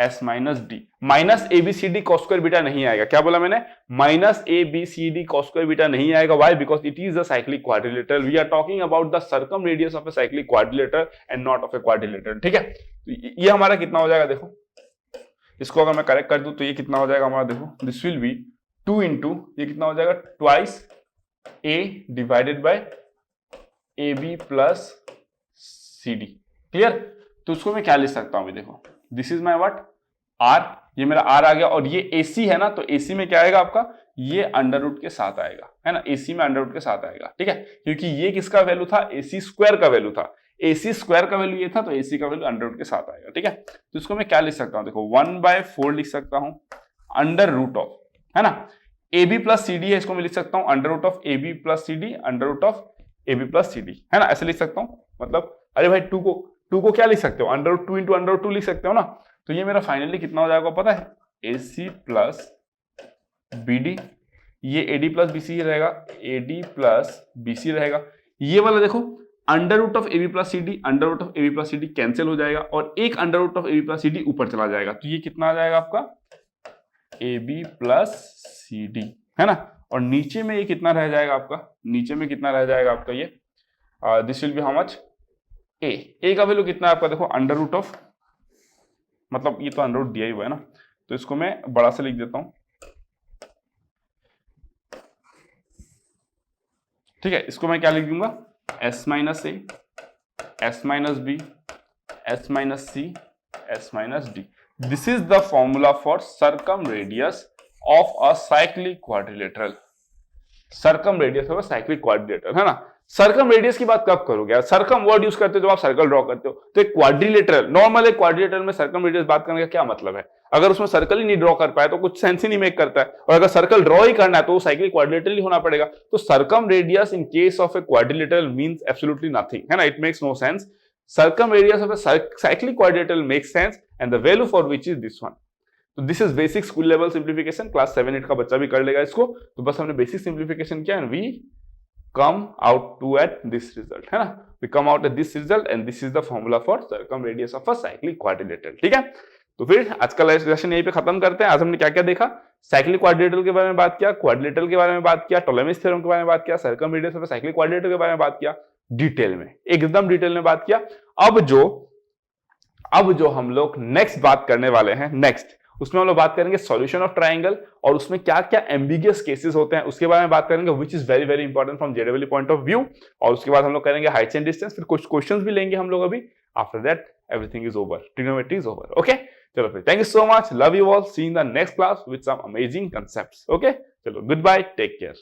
s minus d, minus A B C D cos square beta नहीं आएगा। क्या बोला मैंने, minus A B C D cos square beta नहीं आएगा। Why, because it is a cyclic quadrilateral, we are talking about the circum radius of a cyclic quadrilateral and not of a quadrilateral. ठीक है, तो ये हमारा कितना हो जाएगा, देखो इसको अगर मैं करेक्ट कर दूं तो ये कितना हो जाएगा हमारा, देखो दिस विल बी 2 इंटू ये कितना हो जाएगा, twice a divided by A B plus C D. Clear, तो उसको मैं क्या लिख सकता हूं, देखो this is my what, r, ये मेरा r आ गया, और ये ac है ना, तो ac में क्या आएगा आपका, ये अंडर रूट के साथ आएगा, है ना, ac में अंडर रूट के साथ आएगा। ठीक है, क्योंकि ये किसका वैल्यू था, ac स्क्वायर का वैल्यू था, ac स्क्वायर का वैल्यू ये था, तो ac का वैल्यू अंडर रूट के साथ आएगा। ठीक है, तो इसको मैं क्या लिख सकता हूं, देखो 1/4 लिख सकता हूं अंडर रूट ऑफ, है ना, A B plus C D है, इसको मैं लिख सकता हूं under root of A B plus C D, under root of A B plus C D, है ना, ऐसे लिख सकता हूं। मतलब अरे भाई टू को क्या लिख सकते हो, under root 2 into under root 2 लिख सकते हो ना, तो ये मेरा फाइनली कितना हो जाएगा पता है, A C plus B D, ये A D plus B C रहेगा, A D plus B C रहेगा, ये वाला देखो under root of A B plus C D, under root of A B plus C D cancel हो जाएगा, और एक under root of A B plus C D ऊपर चला जाएगा, तो ये कितना आ जाएगा आपका, A B plus C D, है ना, और नीचे में ये कितना रह जाएगा आपका, नीचे में कितना रह जाएगा आपका, ये this will be how much, A का वैल्यू कितना है आपका, देखो अंडर रूट ऑफ, मतलब ये तो अंडर रूट दिया ही हुआ है ना, तो इसको मैं बड़ा से लिख देता हूं। ठीक है, इसको मैं क्या लिख दूंगा, s minus A, S minus B, S minus c, s minus d. This is the formula for circum radius of a cyclic quadrilateral, circum radius of a cyclic quadrilateral, है ना। सर्कम रेडियस की बात कब करोगे, circum word use करते हो जब आप सर्कल ड्रॉ करते हो, तो एक क्वाड्रिलेटरल, नॉर्मल एक क्वाड्रिलेटरल में सर्कम रेडियस बात करने का क्या मतलब है, अगर उसमें सर्कल ही नहीं ड्रॉ कर पाए तो कुछ सेंस ही नहीं मेक करता है, और अगर सर्कल ड्रॉ ही करना है तो वो साइक्लिक क्वाड्रिलेटरल ही होना पड़ेगा। तो circum radius in case of a quadrilateral means absolutely nothing, है ना, it makes no sense. Circum radius of a cyclic quadrilateral makes sense and the value for which is this one. तो this is basic school level simplification, class 7-8 का बच्चा भी कर लेगा इसको। तो बस हमने बेसिक सिंप्लीफिकेशन किया and we come out to at this result, है ना, we come out at this result and this is the formula for circum radius of a cyclic quadrilateral. ठीक है, तो फिर आज का लेक्चर यहीं पे खत्म करते हैं। आज हमने क्या क्या देखा, साइक्लिक क्वाड्रिलेटरल के बारे में बात किया, क्वाड्रिलेटरल के बारे में बात किया, टोलेमीज थ्योरम के बारे में बात किया, circum radius of a cyclic quadrilateral के बारे में बात किया, डिटेल में, एकदम डिटेल में बात किया। अब जो हम लोग नेक्स्ट बात करने वाले हैं, नेक्स्ट उसमें हम लोग बात करेंगे सॉल्यूशन ऑफ ट्रायंगल और उसमें क्या क्या एम्बिगियस केसेस होते हैं उसके बारे में बात करेंगे, which is very very important from JW point of view. और उसके बाद हम लोग करेंगे हाइट्स एंड डिस्टेंस, फिर कुछ क्वेश्चंस भी लेंगे हम लोग अभी। After that everything is over, trigonometry is over. Okay, चलो फिर, thank you so much, love you all, see in the next class with some amazing concepts. Okay, चलो, गुड बाय, टेक केयर।